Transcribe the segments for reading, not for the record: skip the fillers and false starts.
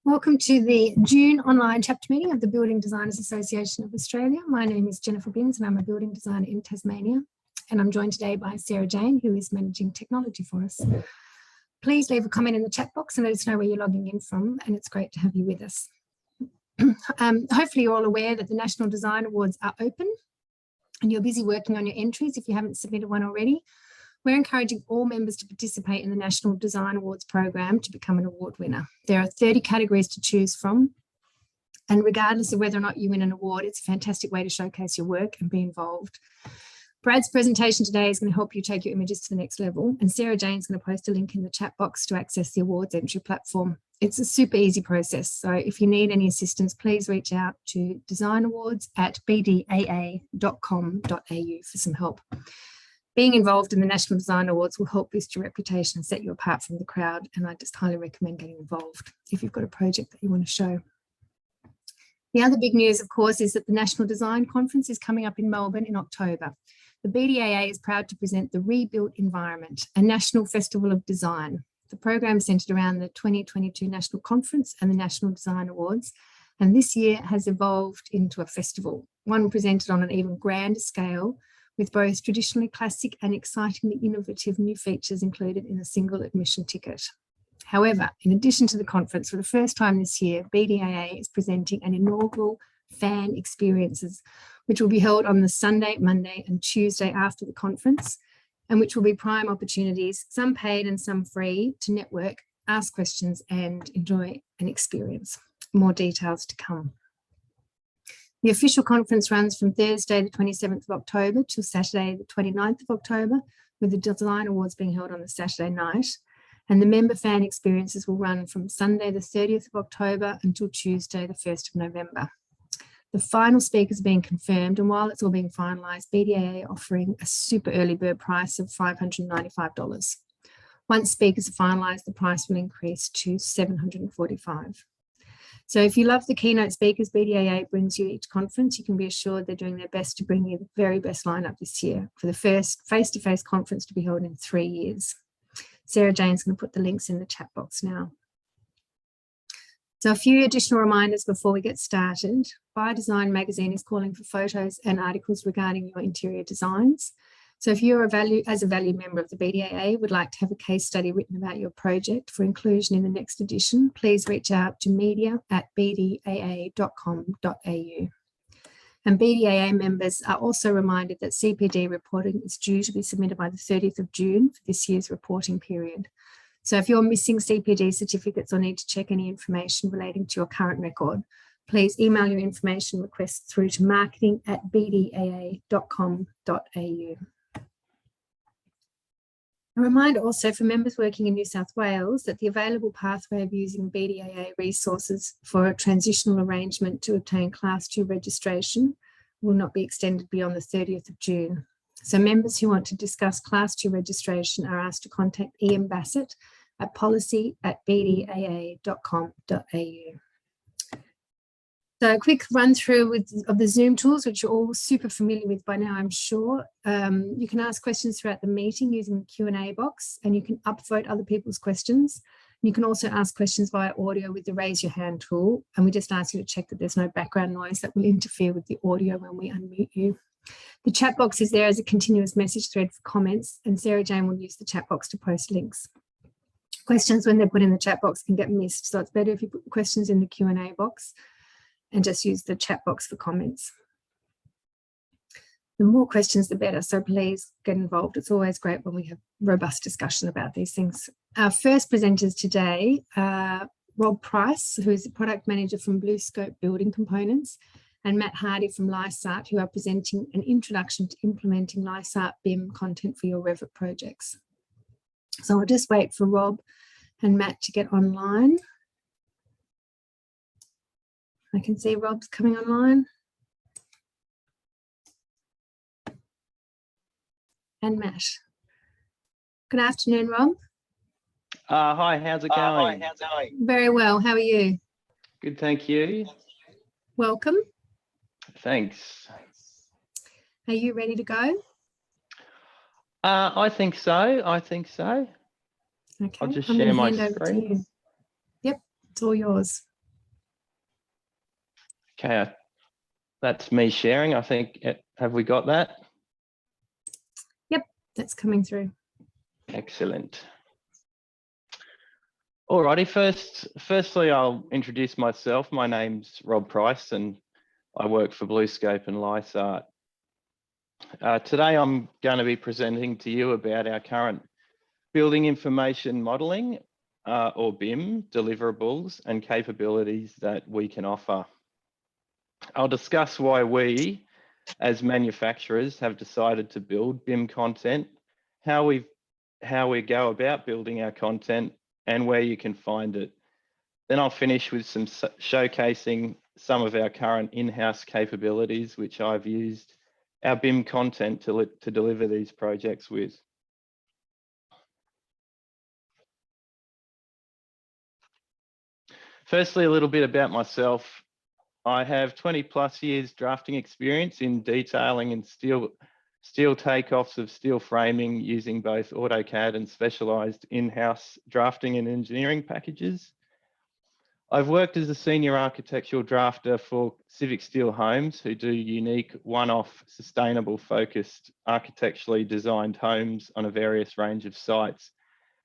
Welcome to the June online chapter meeting of the Building Designers Association of Australia. My name is Jennifer Binns and I'm a building designer in Tasmania. And I'm joined today by Sarah Jane, who is managing technology for us. Please leave a comment in the chat box and let us know where you're logging in from, and it's great to have you with us. Hopefully you're all aware that the National Design Awards are open and you're busy working on your entries if you haven't submitted one already. We're encouraging all members to participate in the National Design Awards program to become an award winner. There are 30 categories to choose from, and regardless of whether or not you win an award, it's a fantastic way to showcase your work and be involved. Brad's presentation today is going to help you take your images to the next level, and Sarah Jane's going to post a link in the chat box to access the awards entry platform. It's a super easy process, so if you need any assistance, please reach out to designawards@bdaa.com.au for some help. Being involved in the National Design Awards will help boost your reputation and set you apart from the crowd, and I just highly recommend getting involved if you've got a project that you want to show. The other big news, of course, is that the National Design Conference is coming up in Melbourne in October. The BDAA is proud to present the Rebuilt Environment, a national festival of design. The program is centred around the 2022 National Conference and the National Design Awards, and this year has evolved into a festival, one presented on an even grander scale, with both traditionally classic and excitingly innovative new features included in a single admission ticket. However, in addition to the conference, for the first time this year, BDAA is presenting an inaugural fan experiences, which will be held on the Sunday, Monday and Tuesday after the conference, and which will be prime opportunities, some paid and some free, to network, ask questions and enjoy an experience. More details to come. The official conference runs from Thursday the 27th of October till Saturday the 29th of October, with the Design Awards being held on the Saturday night. And the member fan experiences will run from Sunday the 30th of October until Tuesday the 1st of November. The final speakers are being confirmed, and while it's all being finalised, BDAA are offering a super early bird price of $595. Once speakers are finalised, the price will increase to $745. So if you love the keynote speakers BDAA brings you each conference, you can be assured they're doing their best to bring you the very best lineup this year for the first face-to-face conference to be held in 3 years. Sarah Jane's going to put the links in the chat box now. So a few additional reminders before we get started. By Design magazine is calling for photos and articles regarding your interior designs. So if you're as a valued member of the BDAA would like to have a case study written about your project for inclusion in the next edition, please reach out to media@bdaa.com.au. And BDAA members are also reminded that CPD reporting is due to be submitted by the 30th of June for this year's reporting period. So if you're missing CPD certificates or need to check any information relating to your current record, please email your information requests through to marketing@bdaa.com.au. A reminder also for members working in New South Wales that the available pathway of using BDAA resources for a transitional arrangement to obtain Class 2 registration will not be extended beyond the 30th of June. So members who want to discuss Class 2 registration are asked to contact Ian Bassett at policy@bdaa.com.au. So a quick run through of the Zoom tools, which you're all super familiar with by now, I'm sure. You can ask questions throughout the meeting using the Q&A box, and you can upvote other people's questions. You can also ask questions via audio with the raise your hand tool, and we just ask you to check that there's no background noise that will interfere with the audio when we unmute you. The chat box is there as a continuous message thread for comments, and Sarah Jane will use the chat box to post links. Questions when they're put in the chat box can get missed, so it's better if you put questions in the Q&A box and just use the chat box for comments. The more questions, the better, so please get involved. It's always great when we have robust discussion about these things. Our first presenters today are Rob Price, who is the product manager from Blue Scope Building Components, and Matt Hardy from Lysart, who are presenting an introduction to implementing Lysart BIM content for your Revit projects. So I'll just wait for Rob and Matt to get online. I can see Rob's coming online. And Matt. Good afternoon, Rob. Hi, how's it going? Very well, how are you? Good, thank you. Welcome. Thanks. Are you ready to go? I think so. Okay, I'll just I'm share going to my hand over to screen. you. Yep, it's all yours. Okay, that's me sharing. I think, have we got that? Yep, that's coming through. Excellent. Alrighty, firstly, I'll introduce myself. My name's Rob Price and I work for Bluescope and Lysart. Today, I'm going to be presenting to you about our current building information modelling, or BIM, deliverables and capabilities that we can offer. I'll discuss why we, as manufacturers, have decided to build BIM content, how we go about building our content, and where you can find it. Then I'll finish with some showcasing some of our current in-house capabilities, which I've used our BIM content to deliver these projects with. Firstly, a little bit about myself. I have 20+ years drafting experience in detailing and steel takeoffs of steel framing using both AutoCAD and specialised in-house drafting and engineering packages. I've worked as a senior architectural drafter for Civic Steel Homes, who do unique one-off sustainable focused architecturally designed homes on a various range of sites,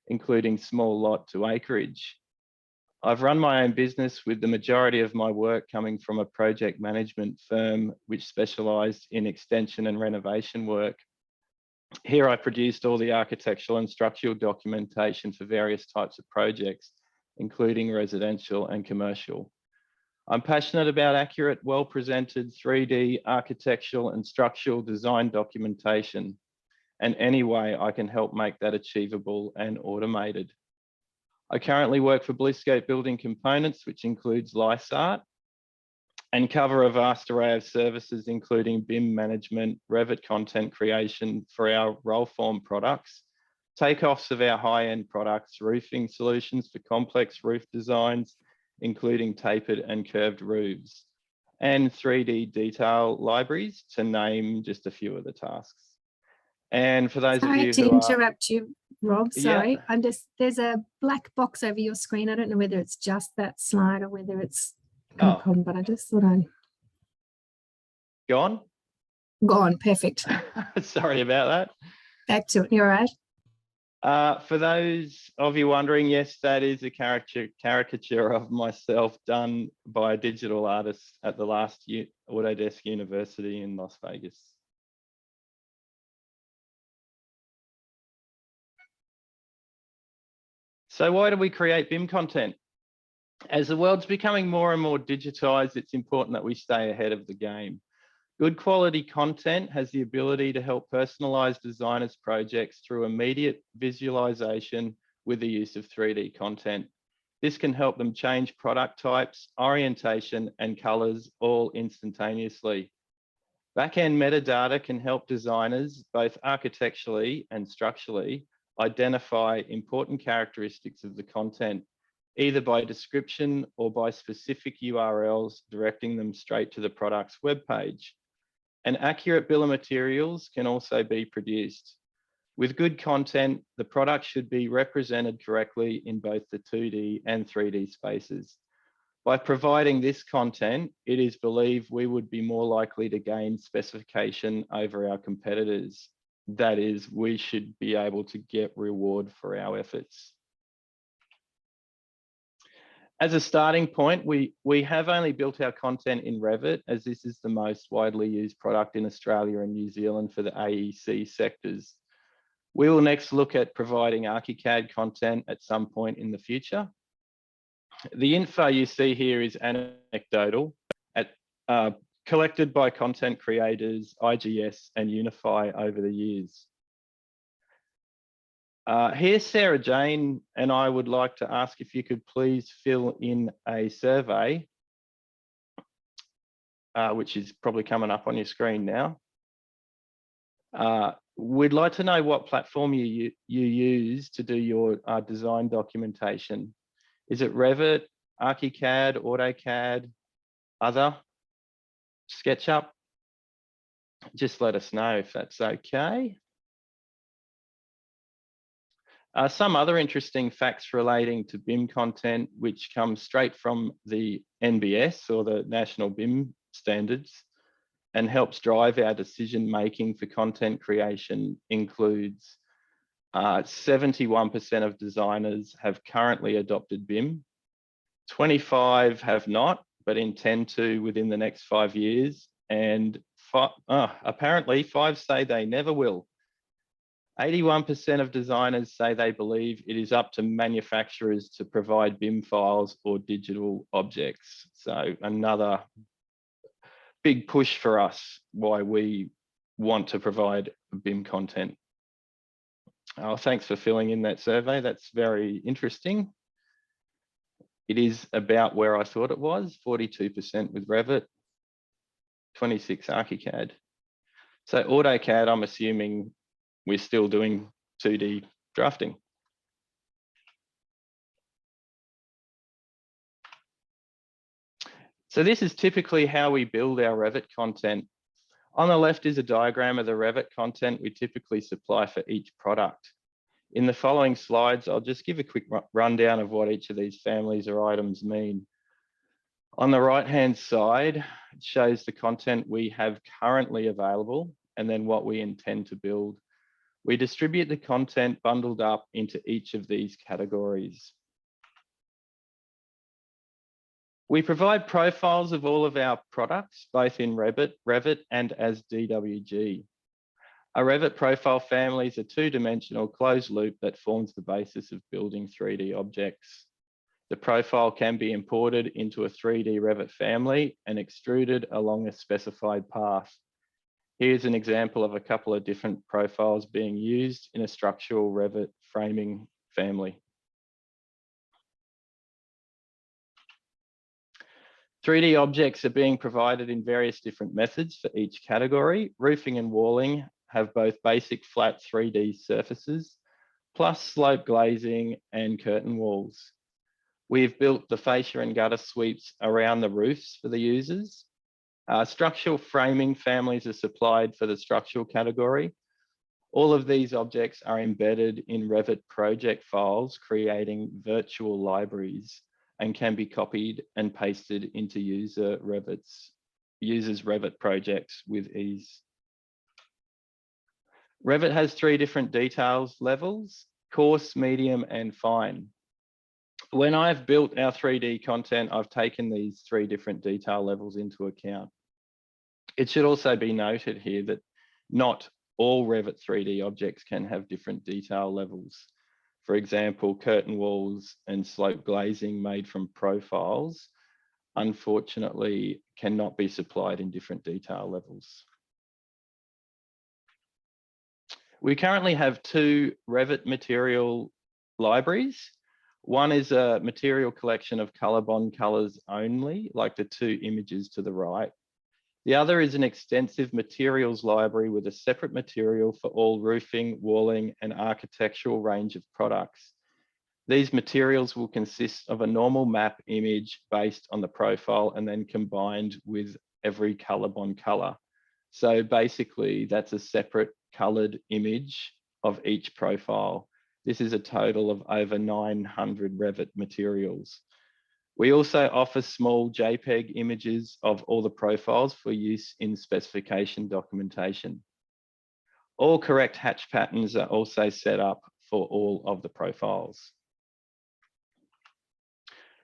including small lot to acreage. I've run my own business with the majority of my work coming from a project management firm which specialised in extension and renovation work. Here I produced all the architectural and structural documentation for various types of projects, including residential and commercial. I'm passionate about accurate, well-presented 3D architectural and structural design documentation, and any way I can help make that achievable and automated. I currently work for Bluescope Building Components, which includes Lysart, and cover a vast array of services, including BIM management, Revit content creation for our roll-form products, takeoffs of our high-end products, roofing solutions for complex roof designs, including tapered and curved roofs, and 3D detail libraries, to name just a few of the tasks. And for those of you to who interrupt you, Rob, sorry. Yeah. There's a black box over your screen. I don't know whether it's just that slide or whether it's Oh. a problem, but I just thought I'd Gone? Gone, perfect. Sorry about that. Back to it, you're right. For those of you wondering, yes, that is a caricature of myself done by a digital artist at the last Autodesk University in Las Vegas. So why do we create BIM content? As the world's becoming more and more digitized, it's important that we stay ahead of the game. Good quality content has the ability to help personalize designers' projects through immediate visualization with the use of 3D content. This can help them change product types, orientation, and colors all instantaneously. Back-end metadata can help designers, both architecturally and structurally, identify important characteristics of the content, either by description or by specific URLs directing them straight to the product's webpage. An accurate bill of materials can also be produced. With good content, the product should be represented correctly in both the 2D and 3D spaces. By providing this content, it is believed we would be more likely to gain specification over our competitors. That is, we should be able to get reward for our efforts. As a starting point, we have only built our content in Revit, as this is the most widely used product in Australia and New Zealand for the AEC sectors. We will next look at providing ArchiCAD content at some point in the future. The info you see here is anecdotal, collected by content creators, IGS and Unify over the years. Here's Sarah Jane, and I would like to ask if you could please fill in a survey, which is probably coming up on your screen now. We'd like to know what platform you use to do your design documentation. Is it Revit, ArchiCAD, AutoCAD, other, SketchUp? Just let us know if that's okay. Some other interesting facts relating to BIM content, which comes straight from the NBS or the National BIM Standards and helps drive our decision making for content creation, includes 71% of designers have currently adopted BIM, 25 have not, but intend to within the next 5 years, and apparently 5 say they never will. 81% of designers say they believe it is up to manufacturers to provide BIM files or digital objects. So another big push for us why we want to provide BIM content. Oh, thanks for filling in that survey. That's very interesting. It is about where I thought it was, 42% with Revit, 26 ArchiCAD. So AutoCAD, I'm assuming we're still doing 2D drafting. So this is typically how we build our Revit content. On the left is a diagram of the Revit content we typically supply for each product. In the following slides, I'll just give a quick rundown of what each of these families or items mean. On the right-hand side, it shows the content we have currently available and then what we intend to build. We distribute the content bundled up into each of these categories. We provide profiles of all of our products, both in Revit and as DWG. A Revit profile family is a two-dimensional closed loop that forms the basis of building 3D objects. The profile can be imported into a 3D Revit family and extruded along a specified path. Here's an example of a couple of different profiles being used in a structural Revit framing family. 3D objects are being provided in various different methods for each category. Roofing and walling have both basic flat 3D surfaces, plus slope glazing and curtain walls. We've built the fascia and gutter sweeps around the roofs for the users. Structural framing families are supplied for the structural category. All of these objects are embedded in Revit project files, creating virtual libraries, and can be copied and pasted into users' Revit projects with ease. Revit has 3 different details levels: coarse, medium, and fine. When I've built our 3D content, I've taken these 3 different detail levels into account. It should also be noted here that not all Revit 3D objects can have different detail levels. For example, curtain walls and slope glazing made from profiles, unfortunately, cannot be supplied in different detail levels. We currently have 2 Revit material libraries. One is a material collection of ColourBond colors only, like the 2 images to the right. The other is an extensive materials library with a separate material for all roofing, walling, and architectural range of products. These materials will consist of a normal map image based on the profile and then combined with every ColourBond color. So basically, that's a separate colored image of each profile. This is a total of over 900 Revit materials. We also offer small JPEG images of all the profiles for use in specification documentation. All correct hatch patterns are also set up for all of the profiles.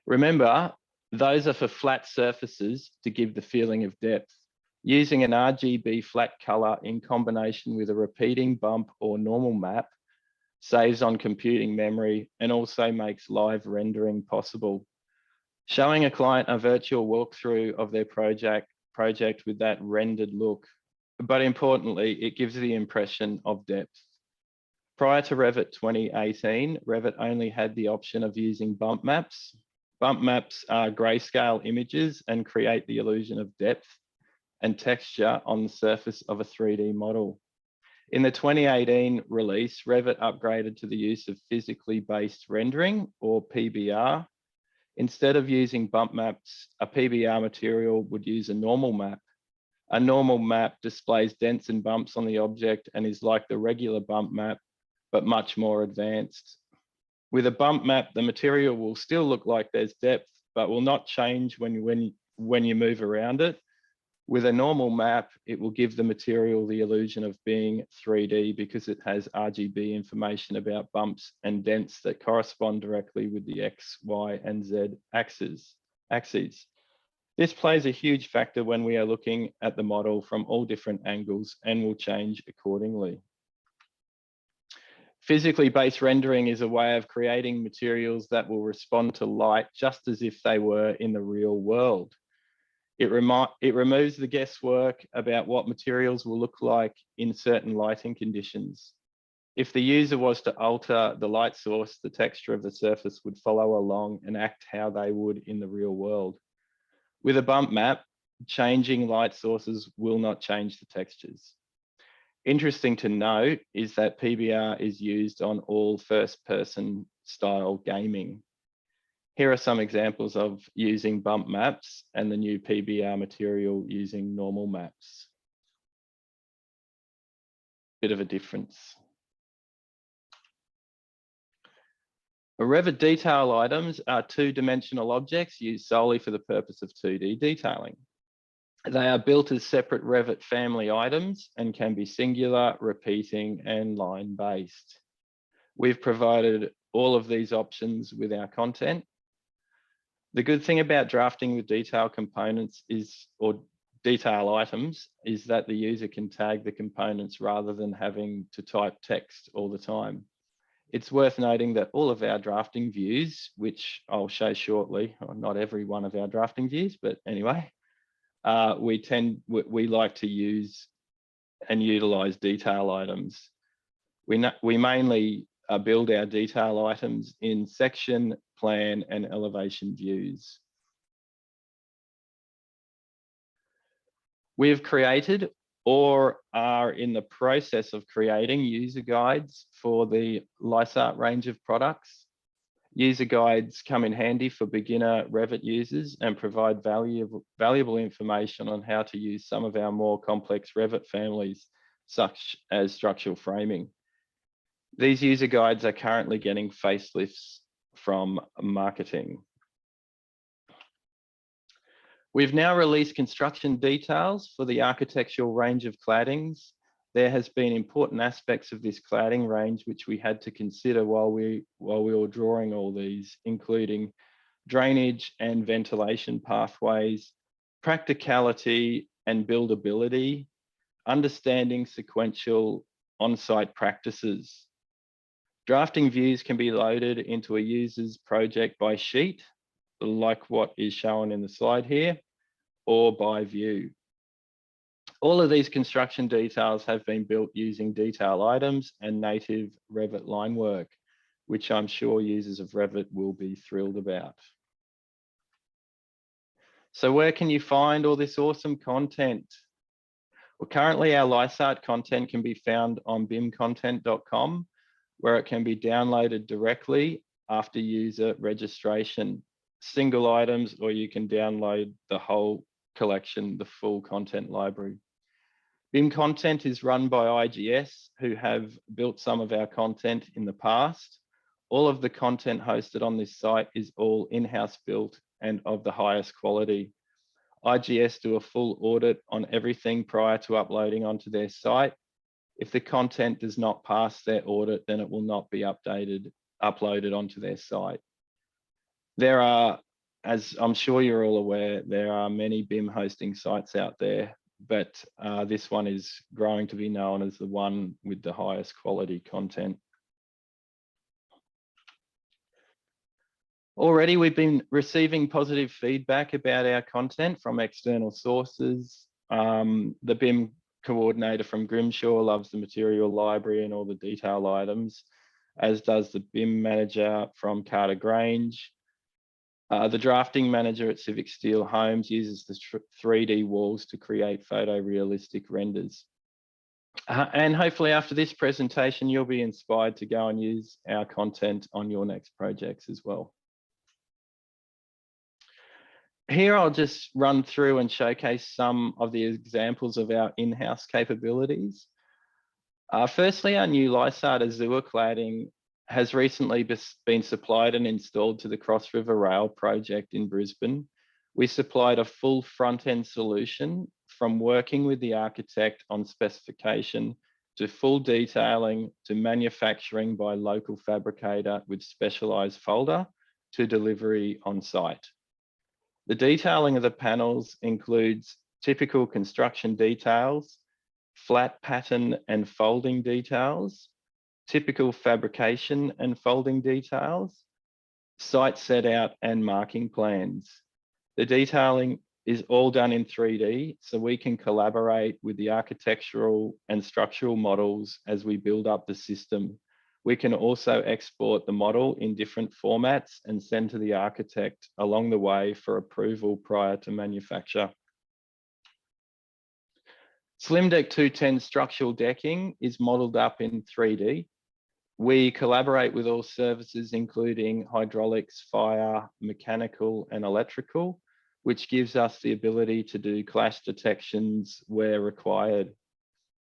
Remember, those are for flat surfaces to give the feeling of depth. Using an RGB flat color in combination with a repeating bump or normal map saves on computing memory and also makes live rendering possible. Showing a client a virtual walkthrough of their project with that rendered look, but importantly, it gives the impression of depth. Prior to Revit 2018, Revit only had the option of using bump maps. Bump maps are grayscale images and create the illusion of depth and texture on the surface of a 3D model. In the 2018 release, Revit upgraded to the use of physically based rendering, or PBR. Instead of using bump maps, a PBR material would use a normal map. A normal map displays dents and bumps on the object and is like the regular bump map, but much more advanced. With a bump map, the material will still look like there's depth, but will not change when you move around it. With a normal map, it will give the material the illusion of being 3D because it has RGB information about bumps and dents that correspond directly with the X, Y, and Z axes. This plays a huge factor when we are looking at the model from all different angles and will change accordingly. Physically based rendering is a way of creating materials that will respond to light just as if they were in the real world. It removes the guesswork about what materials will look like in certain lighting conditions. If the user was to alter the light source, the texture of the surface would follow along and act how they would in the real world. With a bump map, changing light sources will not change the textures. Interesting to note is that PBR is used on all first-person style gaming. Here are some examples of using bump maps and the new PBR material using normal maps. Bit of a difference. Revit detail items are two-dimensional objects used solely for the purpose of 2D detailing. They are built as separate Revit family items and can be singular, repeating, and line-based. We've provided all of these options with our content. The good thing about drafting with detail components or detail items is that the user can tag the components rather than having to type text all the time. It's worth noting that all of our drafting views, which I'll show shortly, or not every one of our drafting views, but anyway, we like to use and utilize detail items. We mainly build our detail items in section, plan, and elevation views. We have created or are in the process of creating user guides for the Lysart range of products. User guides come in handy for beginner Revit users and provide valuable information on how to use some of our more complex Revit families, such as structural framing. These user guides are currently getting facelifts from marketing. We've now released construction details for the architectural range of claddings. There has been important aspects of this cladding range which we had to consider while we were drawing all these, including drainage and ventilation pathways, practicality and buildability, understanding sequential on-site practices. Drafting views can be loaded into a user's project by sheet, like what is shown in the slide here, or by view. All of these construction details have been built using detail items and native Revit line work, which I'm sure users of Revit will be thrilled about. So where can you find all this awesome content? Well, currently our Lysart content can be found on bimcontent.com, where it can be downloaded directly after user registration, single items, or you can download the whole collection, the full content library. BIM content is run by IGS, who have built some of our content in the past. All of the content hosted on this site is all in-house built and of the highest quality. IGS do a full audit on everything prior to uploading onto their site. If the content does not pass their audit, then it will not be uploaded onto their site. There are, as I'm sure you're all aware, there are many BIM hosting sites out there, but this one is growing to be known as the one with the highest quality content. Already, we've been receiving positive feedback about our content from external sources. The BIM coordinator from Grimshaw loves the material library and all the detail items, as does the BIM manager from Carter Grange. The drafting manager at Civic Steel Homes uses the 3D walls to create photorealistic renders. And hopefully after this presentation, you'll be inspired to go and use our content on your next projects as well. Here I'll just run through and showcase some of the examples of our in-house capabilities. Firstly, our new Lysart Azure cladding has recently been supplied and installed to the Cross River Rail project in Brisbane. We supplied a full front-end solution from working with the architect on specification to full detailing to manufacturing by local fabricator with specialised folder to delivery on site. The detailing of the panels includes typical construction details, flat pattern and folding details, typical fabrication and folding details, site set out and marking plans. The detailing is all done in 3D, so we can collaborate with the architectural and structural models as we build up the system. We can also export the model in different formats and send to the architect along the way for approval prior to manufacture. SlimDeck 210 structural decking is modeled up in 3D. We collaborate with all services, including hydraulics, fire, mechanical, and electrical, which gives us the ability to do clash detections where required.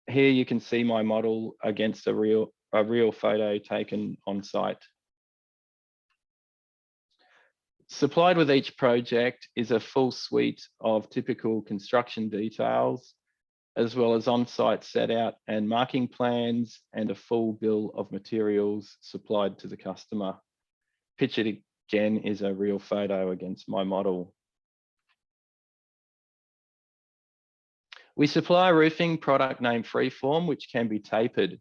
Here you can see my model against a real photo taken on site. Supplied with each project is a full suite of typical construction details, as well as on-site set out and marking plans and a full bill of materials supplied to the customer. Pictured again is a real photo against my model. We supply a roofing product named Freeform, which can be tapered.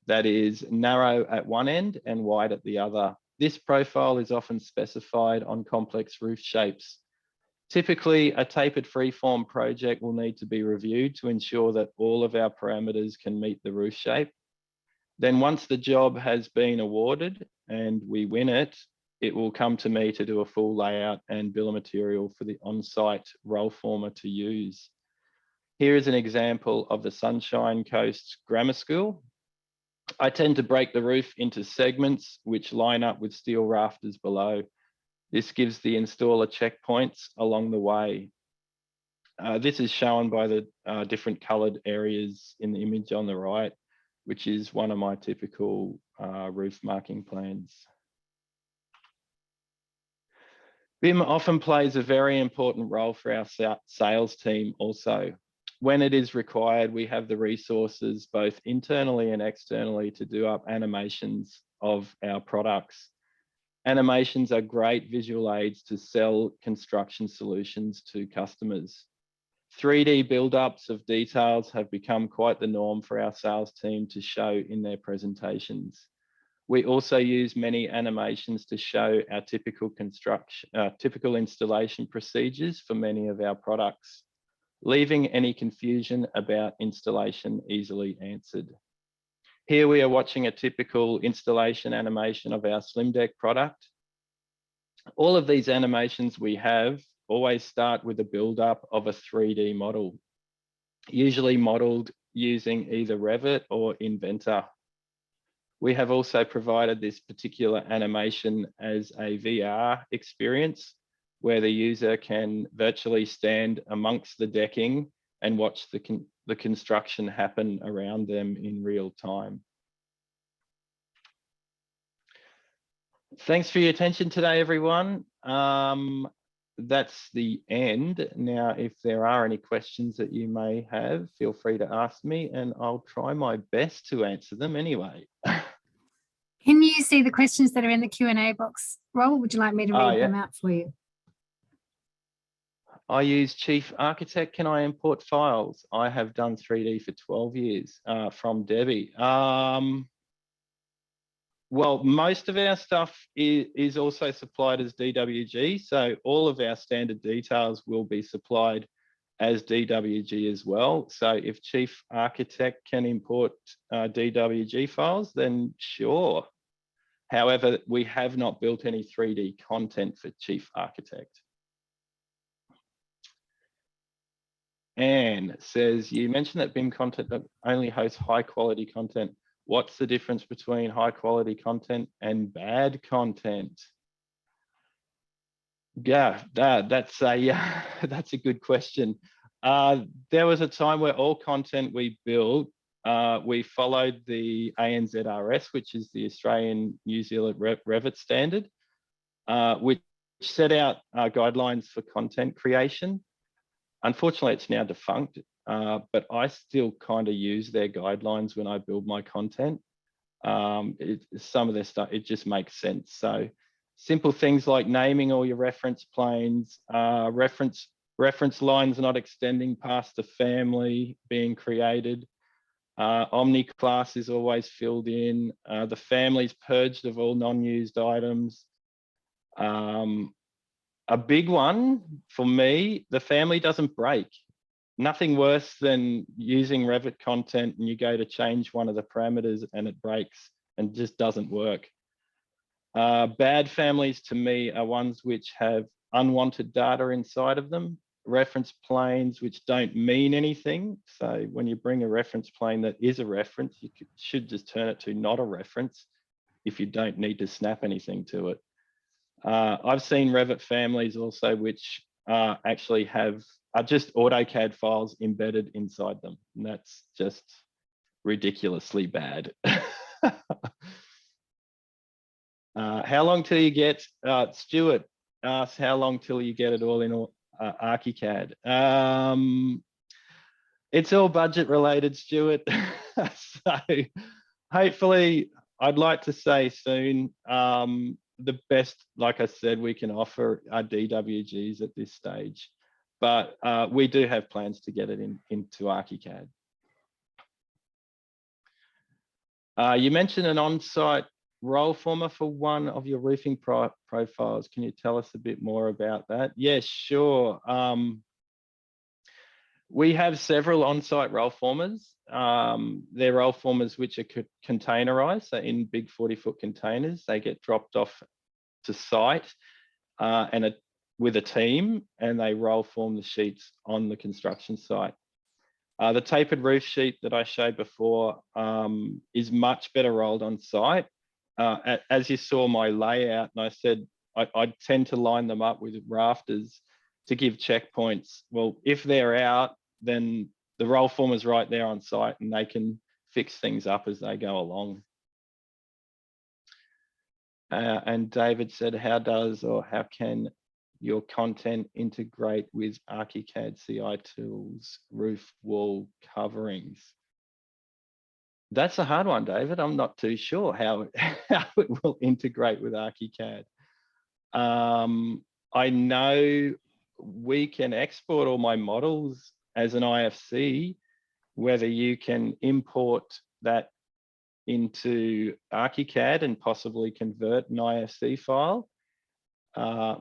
That is narrow at one end and wide at the other. This profile is often specified on complex roof shapes. Typically, a tapered freeform project will need to be reviewed to ensure that all of our parameters can meet the roof shape. Then once the job has been awarded and we win it, it will come to me to do a full layout and bill of material for the on-site roll former to use. Here is an example of the Sunshine Coast Grammar School. I tend to break the roof into segments which line up with steel rafters below. This gives the installer checkpoints along the way. This is shown by the different coloured areas in the image on the right, which is one of my typical roof marking plans. BIM often plays a very important role for our sales team also. When it is required, we have the resources both internally and externally to do up animations of our products. Animations are great visual aids to sell construction solutions to customers. 3D build-ups of details have become quite the norm for our sales team to show in their presentations. We also use many animations to show our typical installation procedures for many of our products, leaving any confusion about installation easily answered. Here we are watching a typical installation animation of our SlimDeck product. All of these animations we have always start with a build-up of a 3D model, usually modeled using either Revit or Inventor. We have also provided this particular animation as a VR experience where the user can virtually stand amongst the decking and watch the construction happen around them in real time. Thanks for your attention today, everyone. That's the end. Now, if there are any questions that you may have, feel free to ask me and I'll try my best to answer them anyway. Can you see the questions that are in the Q&A box, Rob? Would you like me to read them out for you? I use Chief Architect. Can I import files? I have done 3D for 12 years from Debbie. Well, most of our stuff is also supplied as DWG. So all of our standard details will be supplied as DWG as well. So if Chief Architect can import DWG files, then sure. However, we have not built any 3D content for Chief Architect. Anne says, you mentioned that BIM content only hosts high quality content. What's the difference between high quality content and bad content? Yeah, that's a good question. There was a time where all content we built we followed the ANZRS, which is the Australian New Zealand Revit standard, which set out guidelines for content creation. Unfortunately, it's now defunct, but I still kind of use their guidelines when I build my content. Some of their stuff, it just makes sense. So simple things like naming all your reference planes, reference lines not extending past the family being created. Omni class is always filled in. The family's purged of all non-used items. A big one for me, the family doesn't break. Nothing worse than using Revit content and you go to change one of the parameters and it breaks and just doesn't work. Bad families to me are ones which have unwanted data inside of them, reference planes which don't mean anything. So when you bring a reference plane that is a reference, you should just turn it to not a reference if you don't need to snap anything to it. I've seen Revit families also which actually are just AutoCAD files embedded inside them. And that's just ridiculously bad. How long till you get, Stuart asks, how long till you get it all in ArchiCAD? It's all budget related, Stuart. So hopefully, I'd like to say soon. The best, like I said, we can offer are DWGs at this stage, but we do have plans to get it into ArchiCAD. You mentioned an on-site roll former for one of your roofing profiles. Can you tell us a bit more about that? Yes, sure. We have several on-site roll formers. They're roll formers which are containerized, so in big 40-foot containers. They get dropped off to site with a team, and they roll form the sheets on the construction site. The tapered roof sheet that I showed before is much better rolled on site. As you saw my layout, and I said I tend to line them up with rafters to give checkpoints. Well, if they're out, then the roll former's right there on site and they can fix things up as they go along. And David said, how can your content integrate with ArchiCAD CI tools, roof wall coverings? That's a hard one, David. I'm not too sure how it will integrate with ArchiCAD. I know we can export all my models as an IFC. Whether you can import that into ArchiCAD and possibly convert an IFC file,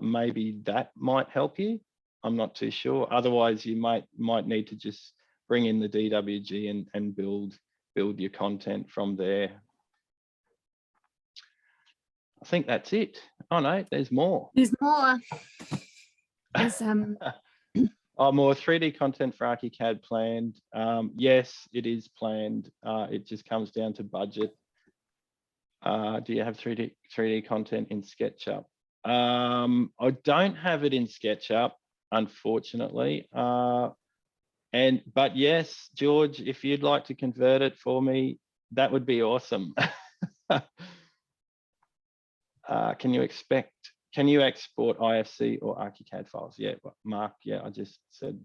maybe that might help you. I'm not too sure. Otherwise, you might need to just bring in the DWG and build your content from there. I think that's it. Oh no, there's more. There's more. There's more 3D content for ArchiCAD planned. Yes, it is planned. It just comes down to budget. Do you have 3D content in SketchUp? I don't have it in SketchUp, unfortunately. But yes, George, if you'd like to convert it for me, that would be awesome. Can you export IFC or ArchiCAD files? Yeah, Mark, yeah, I just said,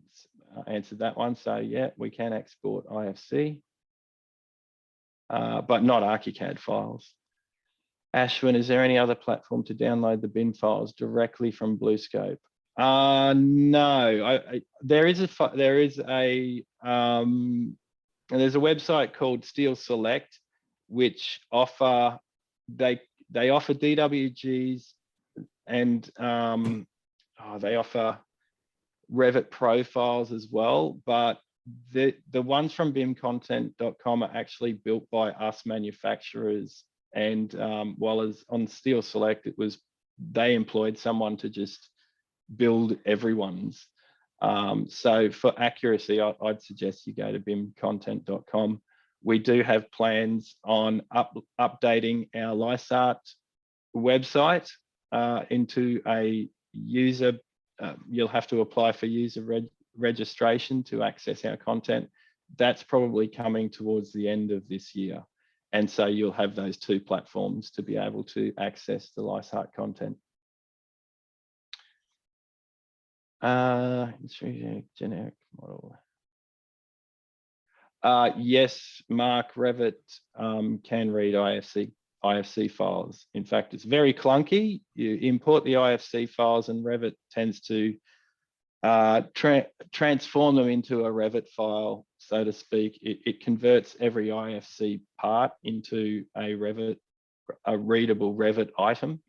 answered that one. So yeah, we can export IFC, but not ArchiCAD files. Ashwin, is there any other platform to download the bin files directly from BlueScope? No, there's a website called Steel Select, which offer they offer DWGs and they offer Revit profiles as well, but the ones from bimcontent.com are actually built by us manufacturers, and while as on Steel Select, they employed someone to just build everyone's. So for accuracy, I'd suggest you go to bimcontent.com. We do have plans on updating our Lysart website into a user. You'll have to apply for user registration to access our content. that's probably coming towards the end of this year. And so you'll have those two platforms to be able to access the Lysart content. Generic model. Yes, Mark, Revit can read IFC files. In fact, it's very clunky. You import the IFC files and Revit tends to transform them into a Revit file, so to speak. It converts every IFC part into a readable Revit item,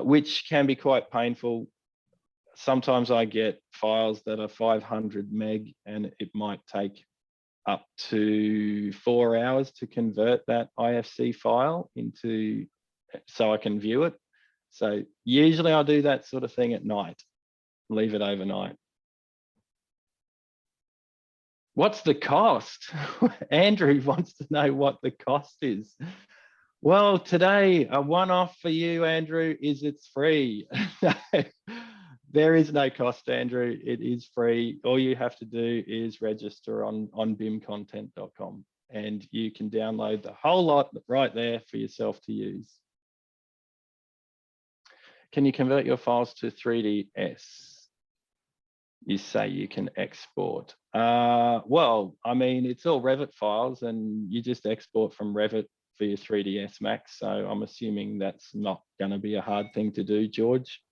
which can be quite painful. Sometimes I get files that are 500 meg and it might take up to 4 hours to convert that IFC file into, so I can view it. So usually I do that sort of thing at night, leave it overnight. What's the cost? Andrew wants to know what the cost is. Well, today, a one-off for you, Andrew, is it's free. There is no cost, Andrew. It is free. All you have to do is register on bimcontent.com and you can download the whole lot right there for yourself to use. Can you convert your files to 3ds? You say you can export. Well, I mean, it's all Revit files and you just export from Revit for your 3ds Max. So I'm assuming that's not going to be a hard thing to do, George.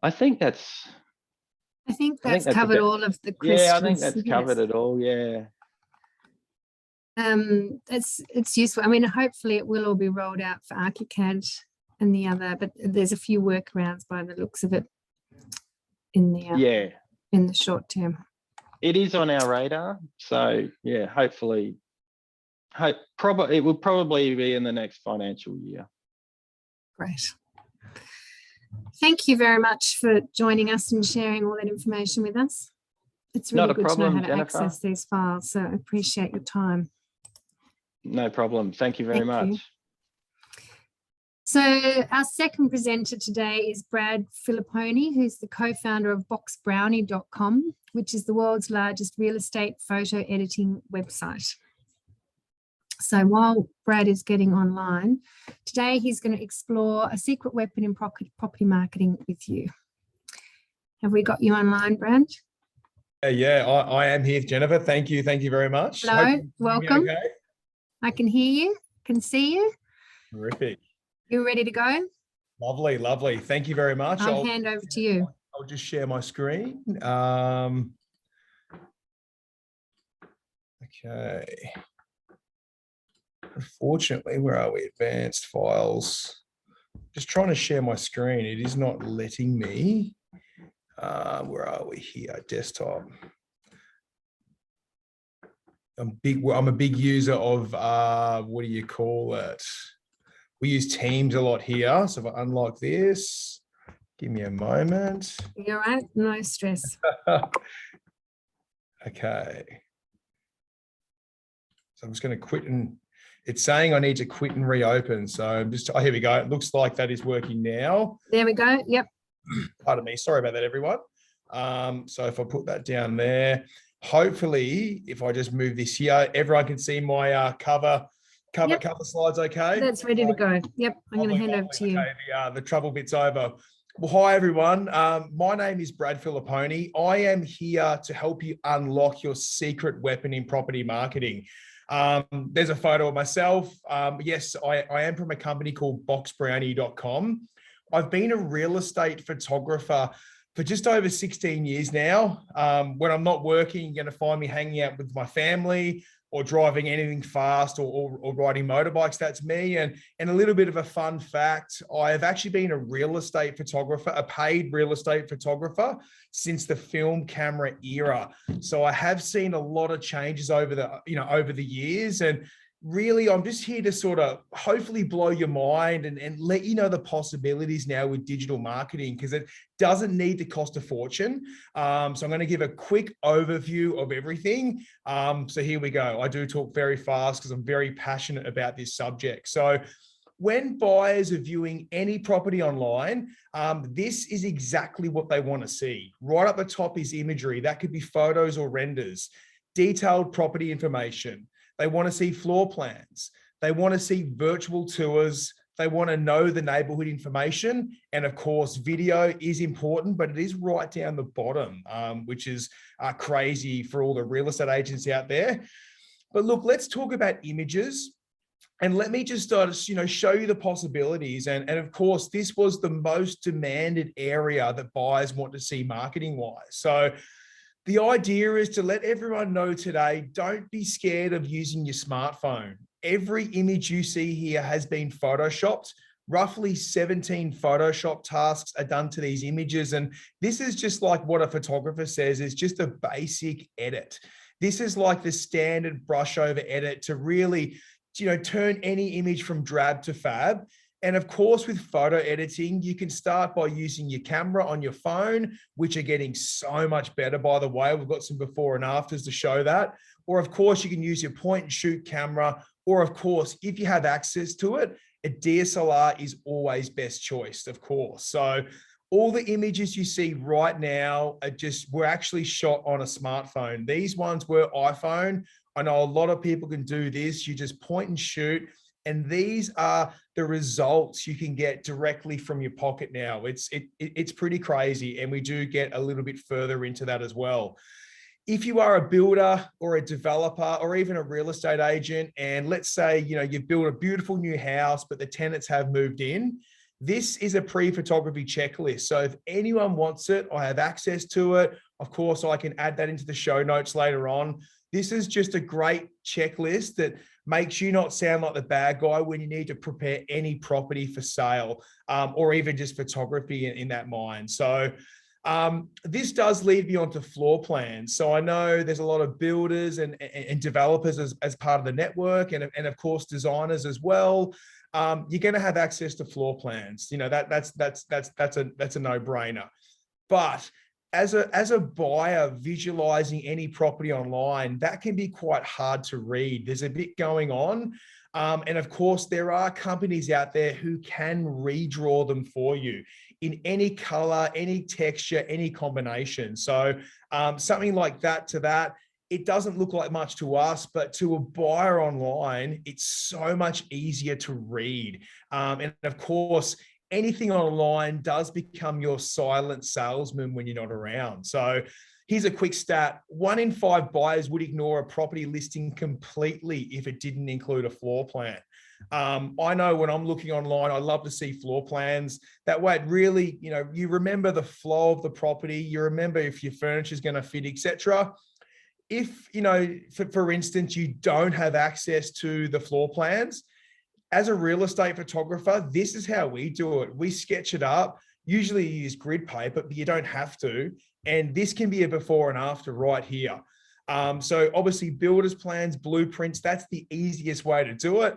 I think that's covered all of the questions. Yeah, I think that's covered it all. Yeah. It's useful. I mean, hopefully it will all be rolled out for ArchiCAD and the other, but there's a few workarounds by the looks of it in the in the short term. It is on our radar. So yeah, hopefully, it will probably be in the next financial year. Great. Thank you very much for joining us and sharing all that information with us. It's really good to know how to access these files, so I appreciate your time. No problem. Thank you very much. So our second presenter today is Brad Filipponi, who's the co-founder of boxbrownie.com, which is the world's largest real estate photo editing website. So while Brad is getting online, today he's going to explore a secret weapon in property marketing with you. Have we got you online, Brad? Yeah, I am here, Jennifer. Thank you very much. Hello, welcome. Okay? I can hear you, can see you. Terrific. You ready to go? Lovely, lovely. Thank you very much. I'll hand over to you. I'll just share my screen. Okay. Unfortunately, where are we? Advanced files. Just trying to share my screen. It is not letting me. Where are we here? Desktop. I'm a big user of what do you call it? We use Teams a lot here. So if I unlock this, give me a moment. You're right. No stress. Okay. So I'm just going to quit, and it's saying I need to quit and reopen. So I'm just, oh, here we go. It looks like that is working now. There we go. Yep. Pardon me. Sorry about that, everyone. So if I put that down there, hopefully, if I just move this here, everyone can see my cover slides. Okay. That's ready to go. Yep. I'm going to hand over to you. Okay, the trouble bit's over. Well, hi, everyone. My name is Brad Filipponi. I am here to help you unlock your secret weapon in property marketing. There's a photo of myself. Yes, I am from a company called boxbrownie.com. I've been a real estate photographer for just over 16 years now. When I'm not working, you're going to find me hanging out with my family or driving anything fast or riding motorbikes. That's me. And a little bit of a fun fact, I have actually been a real estate photographer, a paid real estate photographer since the film camera era. So I have seen a lot of changes over the years. And really, I'm just here to sort of hopefully blow your mind and let you know the possibilities now with digital marketing, because it doesn't need to cost a fortune. So I'm going to give a quick overview of everything. So here we go. I do talk very fast because I'm very passionate about this subject. So when buyers are viewing any property online, this is exactly what they want to see. Right up the top is imagery. That could be photos or renders, detailed property information. They want to see floor plans. They want to see virtual tours. They want to know the neighborhood information. And of course, video is important, but it is right down the bottom, which is crazy for all the real estate agents out there. But look, let's talk about images. And let me just show you the possibilities. And of course, this was the most demanded area that buyers want to see marketing wise. So the idea is to let everyone know today, don't be scared of using your smartphone. Every image you see here has been photoshopped. Roughly 17 Photoshop tasks are done to these images. And this is just like what a photographer says is just a basic edit. This is like the standard brush over edit to really, turn any image from drab to fab. And of course, with photo editing, you can start by using your camera on your phone, which are getting so much better, by the way. We've got some before and afters to show that. Or of course, you can use your point and shoot camera. Or of course, if you have access to it, a DSLR is always best choice, of course. So all the images you see right now were actually shot on a smartphone. These ones were iPhone. I know a lot of people can do this. You just point and shoot. And these are the results you can get directly from your pocket now. It's pretty crazy. And we do get a little bit further into that as well. If you are a builder or a developer or even a real estate agent, and let's say, you've built a beautiful new house, but the tenants have moved in, this is a pre-photography checklist. So if anyone wants it, I have access to it. Of course, I can add that into the show notes later on. This is just a great checklist that makes you not sound like the bad guy when you need to prepare any property for sale, or even just photography in that mind. So this does lead me onto floor plans. So I know there's a lot of builders and developers as part of the network, and of course designers as well. You're going to have access to floor plans. That's a no-brainer. But as a buyer visualizing any property online, that can be quite hard to read. There's a bit going on. And of course, there are companies out there who can redraw them for you in any color, any texture, any combination. So something like that it doesn't look like much to us, but to a buyer online, it's so much easier to read. And of course, anything online does become your silent salesman when you're not around. So here's a quick stat. 1 in 5 buyers would ignore a property listing completely if it didn't include a floor plan. I know when I'm looking online, I love to see floor plans. That way it really, you remember the flow of the property, you remember if your furniture is going to fit, etc. If, for instance, you don't have access to the floor plans, as a real estate photographer, this is how we do it. We sketch it up. Usually you use grid paper, but you don't have to. And this can be a before and after right here. So obviously builders plans, blueprints, that's the easiest way to do it.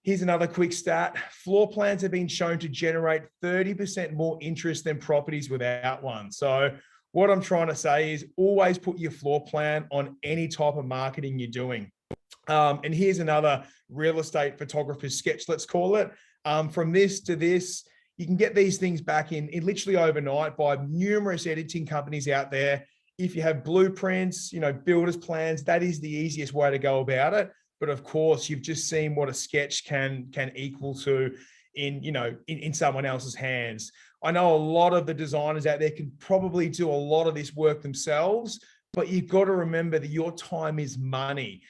Here's another quick stat. Floor plans have been shown to generate 30% more interest than properties without one. So what I'm trying to say is always put your floor plan on any type of marketing you're doing. And here's another real estate photographer's sketch, let's call it. From this to this, you can get these things back in literally overnight by numerous editing companies out there. If you have blueprints, builders plans, that is the easiest way to go about it. But of course, you've just seen what a sketch can equal to in someone else's hands. I know a lot of the designers out there can probably do a lot of this work themselves, but you've got to remember that your time is money.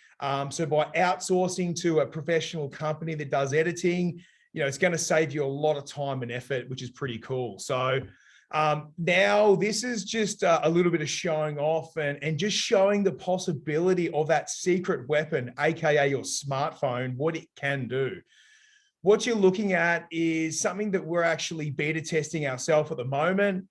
So by outsourcing to a professional company that does editing, it's going to save you a lot of time and effort, which is pretty cool. So now this is just a little bit of showing off and just showing the possibility of that secret weapon, AKA your smartphone, what it can do. What you're looking at is something that we're actually beta testing ourselves at the moment.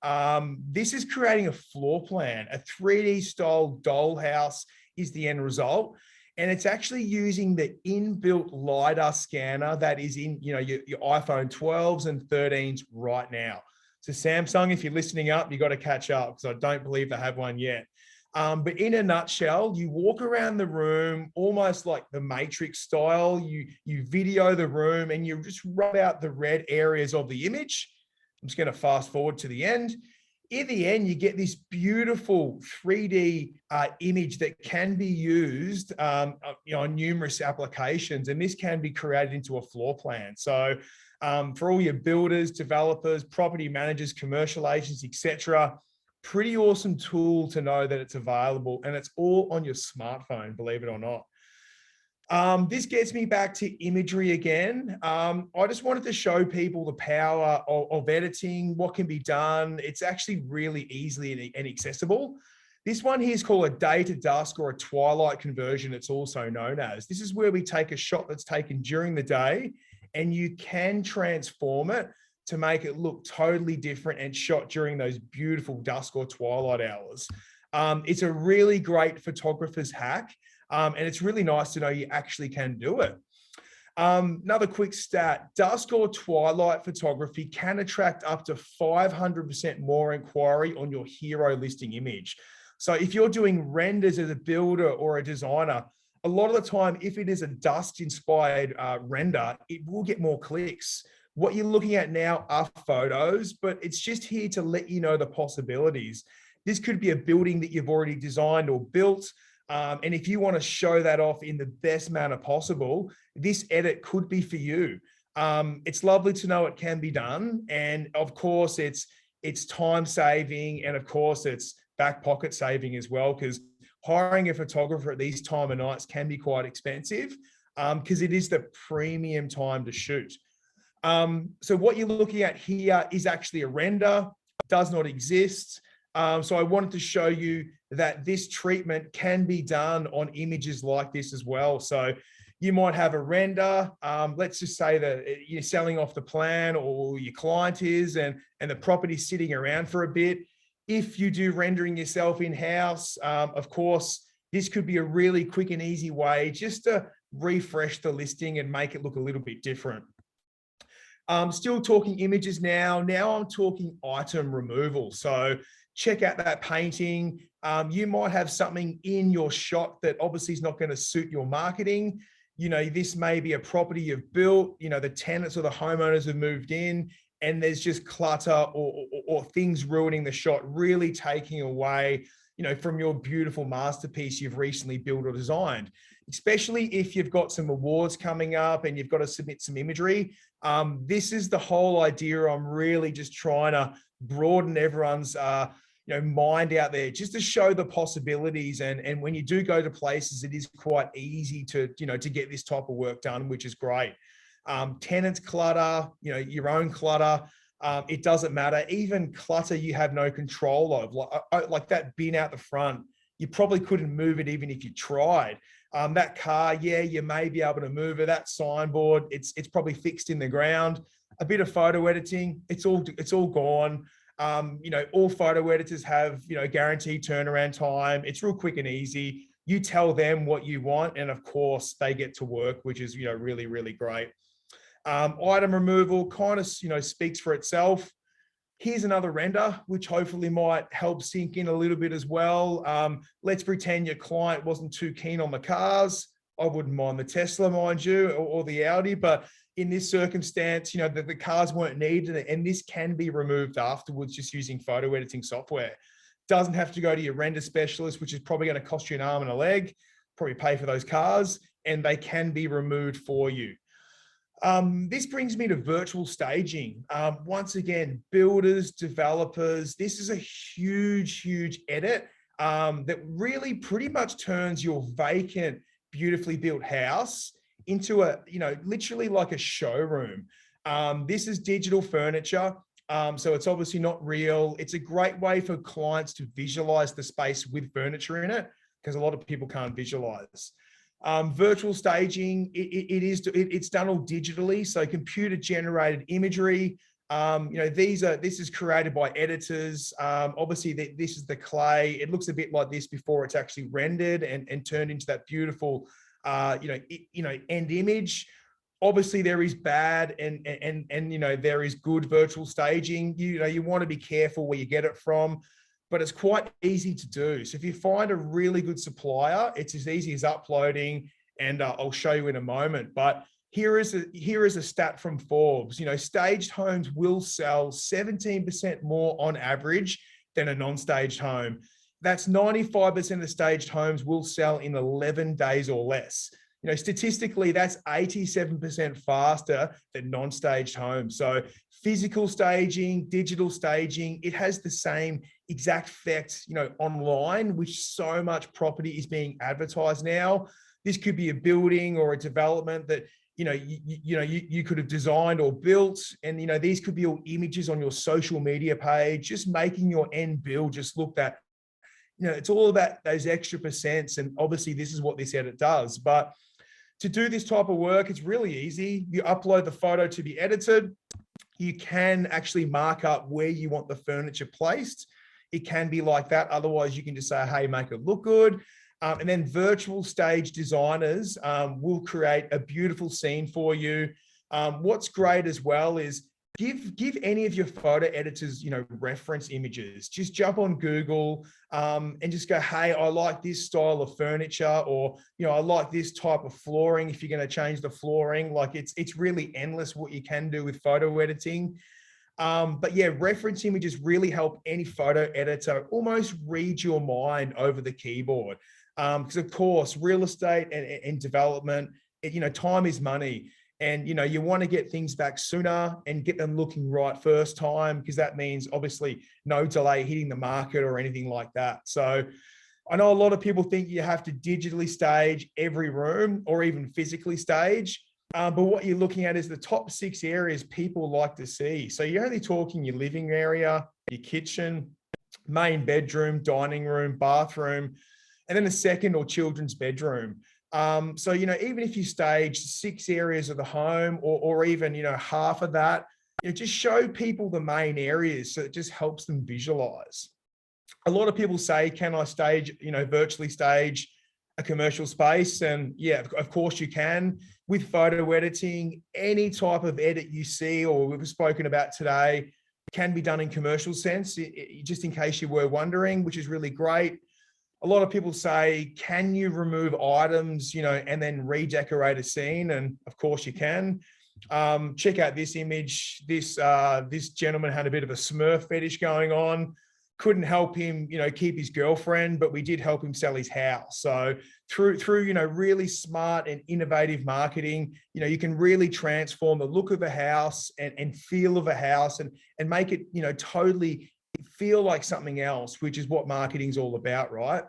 This is creating a floor plan, a 3D style dollhouse is the end result. And it's actually using the inbuilt LiDAR scanner that is in your iPhone 12s and 13s right now. So Samsung, if you're listening up, you got to catch up because I don't believe they have one yet. But in a nutshell, you walk around the room almost like the Matrix style. You video the room and you just rub out the red areas of the image. I'm just going to fast forward to the end. In the end, you get this beautiful 3D image that can be used on numerous applications, and this can be created into a floor plan. So for all your builders, developers, property managers, commercial agents, etc., pretty awesome tool to know that it's available, and it's all on your smartphone, believe it or not. This gets me back to imagery again. I just wanted to show people the power of editing, what can be done. It's actually really easily and accessible. This one here is called a day to dusk or a twilight conversion, it's also known as. This is where we take a shot that's taken during the day and you can transform it to make it look totally different and shot during those beautiful dusk or twilight hours. It's a really great photographer's hack. And it's really nice to know you actually can do it. Another quick stat, dusk or twilight photography can attract up to 500% more inquiry on your hero listing image. So if you're doing renders as a builder or a designer, a lot of the time, if it is a dusk inspired render, it will get more clicks. What you're looking at now are photos, but it's just here to let you know the possibilities. This could be a building that you've already designed or built. And if you want to show that off in the best manner possible, this edit could be for you. It's lovely to know it can be done. And of course, it's time saving. And of course, it's back pocket saving as well, because hiring a photographer at these time of nights can be quite expensive because it is the premium time to shoot. So what you're looking at here is actually a render, does not exist. So I wanted to show you that this treatment can be done on images like this as well. So you might have a render. Let's just say that you're selling off the plan, or your client is, and the property's sitting around for a bit. If you do rendering yourself in-house, of course, this could be a really quick and easy way just to refresh the listing and make it look a little bit different. Still talking images now. Now I'm talking item removal. So check out that painting. You might have something in your shot that obviously is not going to suit your marketing. You know, this may be a property you've built, you know, the tenants or the homeowners have moved in and there's just clutter or things ruining the shot, really taking away, you know, from your beautiful masterpiece you've recently built or designed. Especially if you've got some awards coming up and you've got to submit some imagery. This is the whole idea. I'm really just trying to broaden everyone's mind out there, just to show the possibilities. And when you do go to places, it is quite easy to get this type of work done, which is great. Tenants clutter, your own clutter, it doesn't matter. Even clutter you have no control of, like that bin out the front, you probably couldn't move it even if you tried. That car, yeah, you may be able to move it. That signboard, it's probably fixed in the ground. A bit of photo editing, it's all gone. All photo editors have, guaranteed turnaround time. It's real quick and easy. You tell them what you want, and of course they get to work, which is, really, really great. Item removal kind of, speaks for itself. Here's another render, which hopefully might help sink in a little bit as well. Let's pretend your client wasn't too keen on the cars. I wouldn't mind the Tesla, mind you, or the Audi, but in this circumstance, the cars weren't needed, and this can be removed afterwards just using photo editing software. Doesn't have to go to your render specialist, which is probably going to cost you an arm and a leg, probably pay for those cars, and they can be removed for you. This brings me to virtual staging. Once again, builders, developers, this is a huge, huge edit that really pretty much turns your vacant, beautifully built house into a, literally like a showroom. This is digital furniture. So it's obviously not real. It's a great way for clients to visualize the space with furniture in it, because a lot of people can't visualize. Virtual staging, it's done all digitally. So computer generated imagery. This is created by editors. Obviously this is the clay. It looks a bit like this before it's actually rendered and turned into that beautiful, end image. Obviously there is bad and there is good virtual staging. You want to be careful where you get it from. but it's quite easy to do. So if you find a really good supplier, it's as easy as uploading, and I'll show you in a moment. But here is a stat from Forbes. You know, staged homes will sell 17% more on average than a non-staged home. That's 95% of staged homes will sell in 11 days or less. You know, statistically, that's 87% faster than non-staged homes. So physical staging, digital staging, it has the same exact effect, you know, online, which so much property is being advertised now. This could be a building or a development that, you could have designed or built. And, you know, these could be all images on your social media page, just making your end build just look that, you know, it's all about those extra percents. And obviously this is what this edit does. But to do this type of work, it's really easy. You upload the photo to be edited. You can actually mark up where you want the furniture placed. It can be like that. Otherwise, you can just say, hey, make it look good. And then virtual stage designers will create a beautiful scene for you. What's great as well is give any of your photo editors, you know, reference images. Just jump on Google and just go, hey, I like this style of furniture, or, you know, I like this type of flooring. If you're going to change the flooring, like it's really endless what you can do with photo editing. But yeah, reference images really help any photo editor almost read your mind over the keyboard. Because of course, real estate and development, you know, time is money. And, you know, you want to get things back sooner and get them looking right first time, because that means obviously no delay hitting the market or anything like that. So I know a lot of people think you have to digitally stage every room or even physically stage. But what you're looking at is the top 6 areas people like to see. So you're only talking your living area, your kitchen, main bedroom, dining room, bathroom, and then a second or children's bedroom. So, you know, even if you stage 6 areas of the home, or even, you know, half of that, you know, just show people the main areas, so it just helps them visualize. A lot of people say, can I stage, you know, virtually stage a commercial space? And yeah, of course you can. With photo editing, any type of edit you see or we've spoken about today can be done in commercial sense, just in case you were wondering, which is really great. A lot of people say, can you remove items, you know, and then redecorate a scene? And of course you can. Check out this image. This gentleman had a bit of a Smurf fetish going on. Couldn't help him, you know, keep his girlfriend, but we did help him sell his house. So through you know, really smart and innovative marketing, you know, you can really transform the look of a house and feel of a house and make it, you know, totally feel like something else, which is what marketing is all about, right?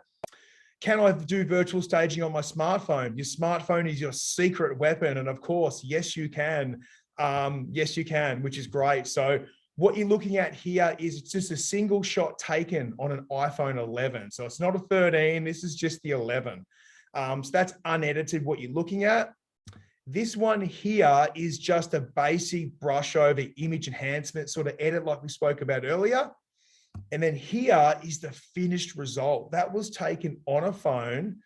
Can I do virtual staging on my smartphone? Your smartphone is your secret weapon. And of course, yes, you can. Yes, you can, which is great. So what you're looking at here is just a single shot taken on an iPhone 11. So it's not a 13, this is just the 11. So that's unedited what you're looking at. This one here is just a basic brush over image enhancement sort of edit like we spoke about earlier. And then here is the finished result. That was taken on a phone,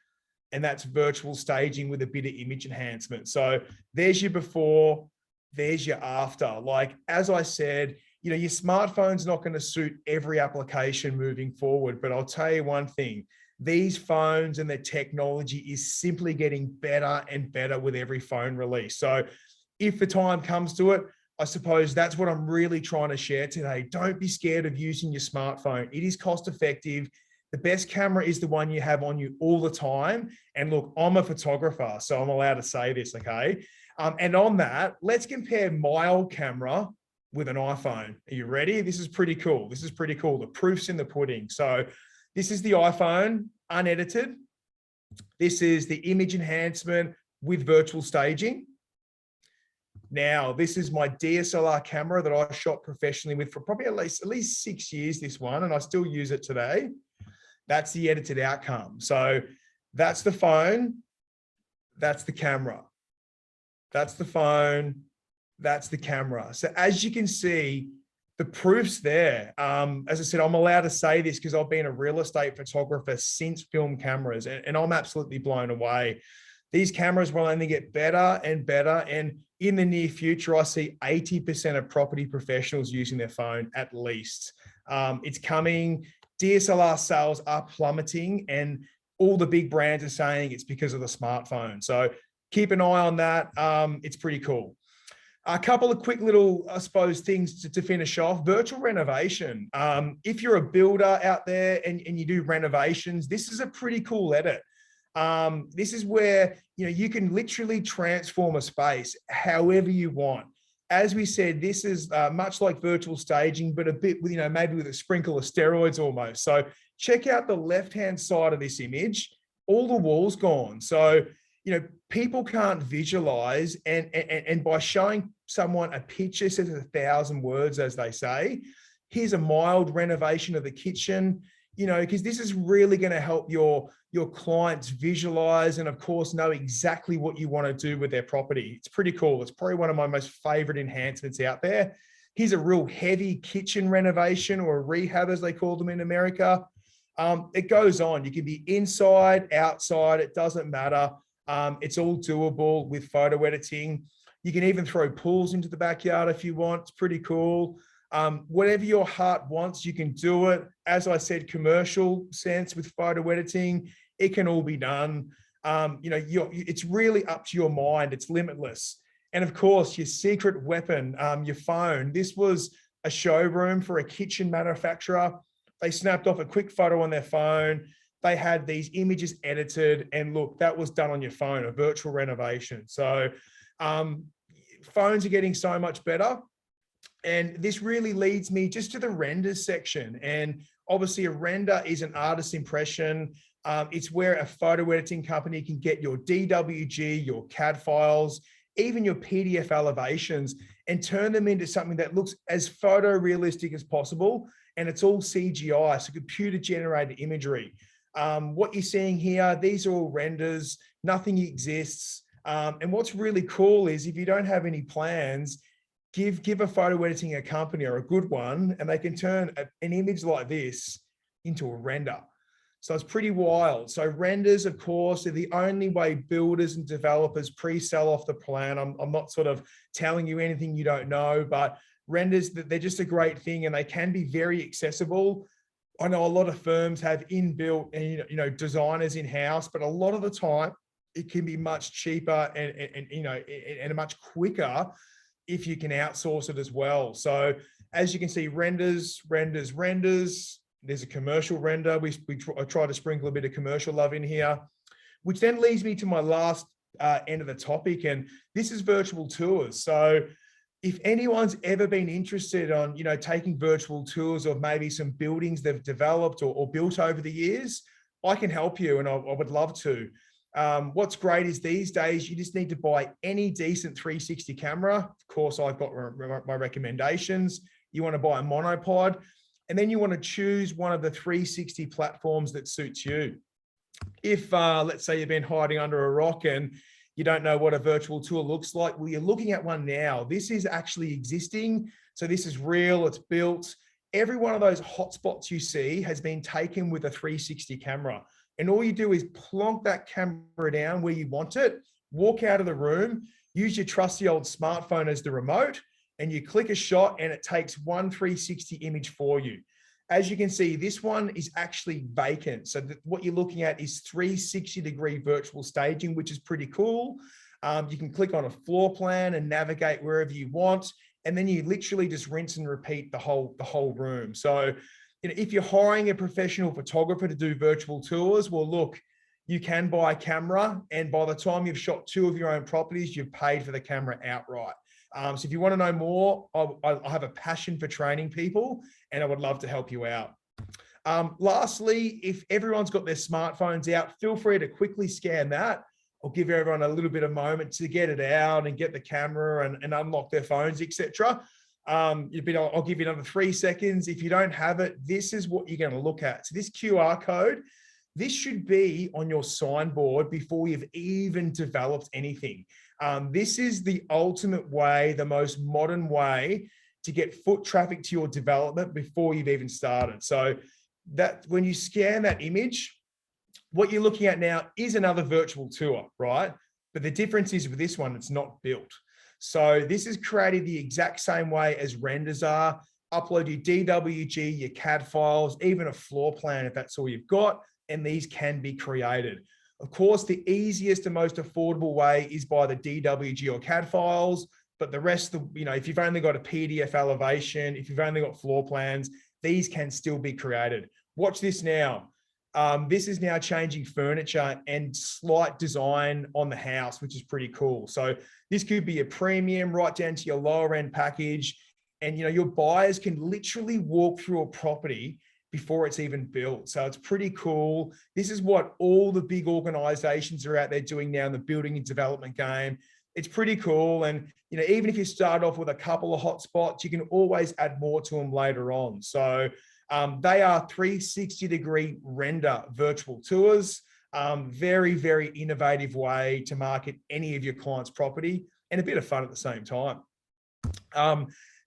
and that's virtual staging with a bit of image enhancement. So there's your before, there's your after. Like, as I said, you know, your smartphone's not going to suit every application moving forward, but I'll tell you one thing, these phones and their technology is simply getting better and better with every phone release. So if the time comes to it, I suppose that's what I'm really trying to share today. Don't be scared of using your smartphone. It is cost effective. The best camera is the one you have on you all the time. And look, I'm a photographer, so I'm allowed to say this, okay? And on that, let's compare my old camera with an iPhone. Are you ready? This is pretty cool. This is pretty cool. The proof's in the pudding. So this is the iPhone, unedited. This is the image enhancement with virtual staging. Now, this is my DSLR camera that I shot professionally with for probably at least 6 years, this one, and I still use it today. That's the edited outcome. So that's the phone, that's the camera. That's the phone, that's the camera. So as you can see, the proof's there. As I said, I'm allowed to say this because I've been a real estate photographer since film cameras, and I'm absolutely blown away. These cameras will only get better and better. And in the near future, I see 80% of property professionals using their phone at least. It's coming. DSLR sales are plummeting, and all the big brands are saying it's because of the smartphone. So keep an eye on that. It's pretty cool. A couple of quick little, I suppose, things to finish off. Virtual renovation. If you're a builder out there and you do renovations, this is a pretty cool edit. This is where, you can literally transform a space however you want. As we said, this is much like virtual staging, but a bit, maybe with a sprinkle of steroids almost. So check out the left-hand side of this image. All the walls gone. So, people can't visualize, and by showing someone a picture says 1,000 words, as they say. Here's a mild renovation of the kitchen, because this is really going to help your clients visualize and, of course, know exactly what you want to do with their property. It's pretty cool. It's probably one of my most favorite enhancements out there. Here's a real heavy kitchen renovation, or a rehab, as they call them in America. It goes on. You can be inside, outside, it doesn't matter. It's all doable with photo editing. You can even throw pools into the backyard if you want. It's pretty cool. Whatever your heart wants, you can do it. As I said, commercial sense with photo editing, it can all be done. It's really up to your mind. It's limitless. And of course, your secret weapon, your phone. This was a showroom for a kitchen manufacturer. They snapped off a quick photo on their phone. They had these images edited, and look, that was done on your phone, a virtual renovation. So phones are getting so much better. And this really leads me just to the renders section. And obviously a render is an artist's impression. It's where a photo editing company can get your DWG, your CAD files, even your PDF elevations, and turn them into something that looks as photorealistic as possible. And it's all CGI, so computer generated imagery. What you're seeing here, these are all renders, nothing exists. And what's really cool is if you don't have any plans, give a photo editing a company, or a good one, and they can turn an image like this into a render. So it's pretty wild. So renders, of course, are the only way builders and developers pre-sell off the plan. I'm not sort of telling you anything you don't know, but renders, they're just a great thing, and they can be very accessible. I know a lot of firms have inbuilt and designers in-house, but a lot of the time it can be much cheaper and much quicker if you can outsource it as well. So as you can see, renders. There's a commercial render. I try to sprinkle a bit of commercial love in here, which then leads me to my last end of the topic, and this is virtual tours. So if anyone's ever been interested on, taking virtual tours of maybe some buildings they've developed or built over the years, I can help you, and I would love to. What's great is these days, you just need to buy any decent 360 camera. Of course, I've got my recommendations. You want to buy a monopod, and then you want to choose one of the 360 platforms that suits you. If, let's say you've been hiding under a rock and you don't know what a virtual tour looks like, well, you're looking at one now. This is actually existing. So this is real, it's built. Every one of those hotspots you see has been taken with a 360 camera. And all you do is plonk that camera down where you want it, walk out of the room, use your trusty old smartphone as the remote, and you click a shot, and it takes one 360 image for you. As you can see, this one is actually vacant. So what you're looking at is 360-degree virtual staging, which is pretty cool. You can click on a floor plan and navigate wherever you want, and then you literally just rinse and repeat the whole room. So if you're hiring a professional photographer to do virtual tours, well, look, you can buy a camera, and by the time you've shot 2 of your own properties, you've paid for the camera outright. So if you want to know more, I have a passion for training people, and I would love to help you out. Lastly, if everyone's got their smartphones out, feel free to quickly scan that. I'll give everyone a little bit of moment to get it out and get the camera and unlock their phones, etc. I'll give you another 3 seconds. If you don't have it, this is what you're going to look at. So this QR code, this should be on your signboard before you've even developed anything. This is the ultimate way, the most modern way to get foot traffic to your development before you've even started. So that when you scan that image, what you're looking at now is another virtual tour, right? But the difference is with this one, it's not built. So this is created the exact same way as renders are. upload your DWG, your CAD files, even a floor plan if that's all you've got, and these can be created. Of course, the easiest and most affordable way is by the DWG or CAD files, but the rest of, if you've only got a PDF elevation, if you've only got floor plans, these can still be created. Watch this now. This is now changing furniture and slight design on the house, which is pretty cool. So this could be a premium right down to your lower end package. And your buyers can literally walk through a property before it's even built. So it's pretty cool. This is what all the big organizations are out there doing now in the building and development game. It's pretty cool. And, even if you start off with a couple of hot spots, you can always add more to them later on. So they are 360-degree render virtual tours. Very, very innovative way to market any of your client's property, and a bit of fun at the same time.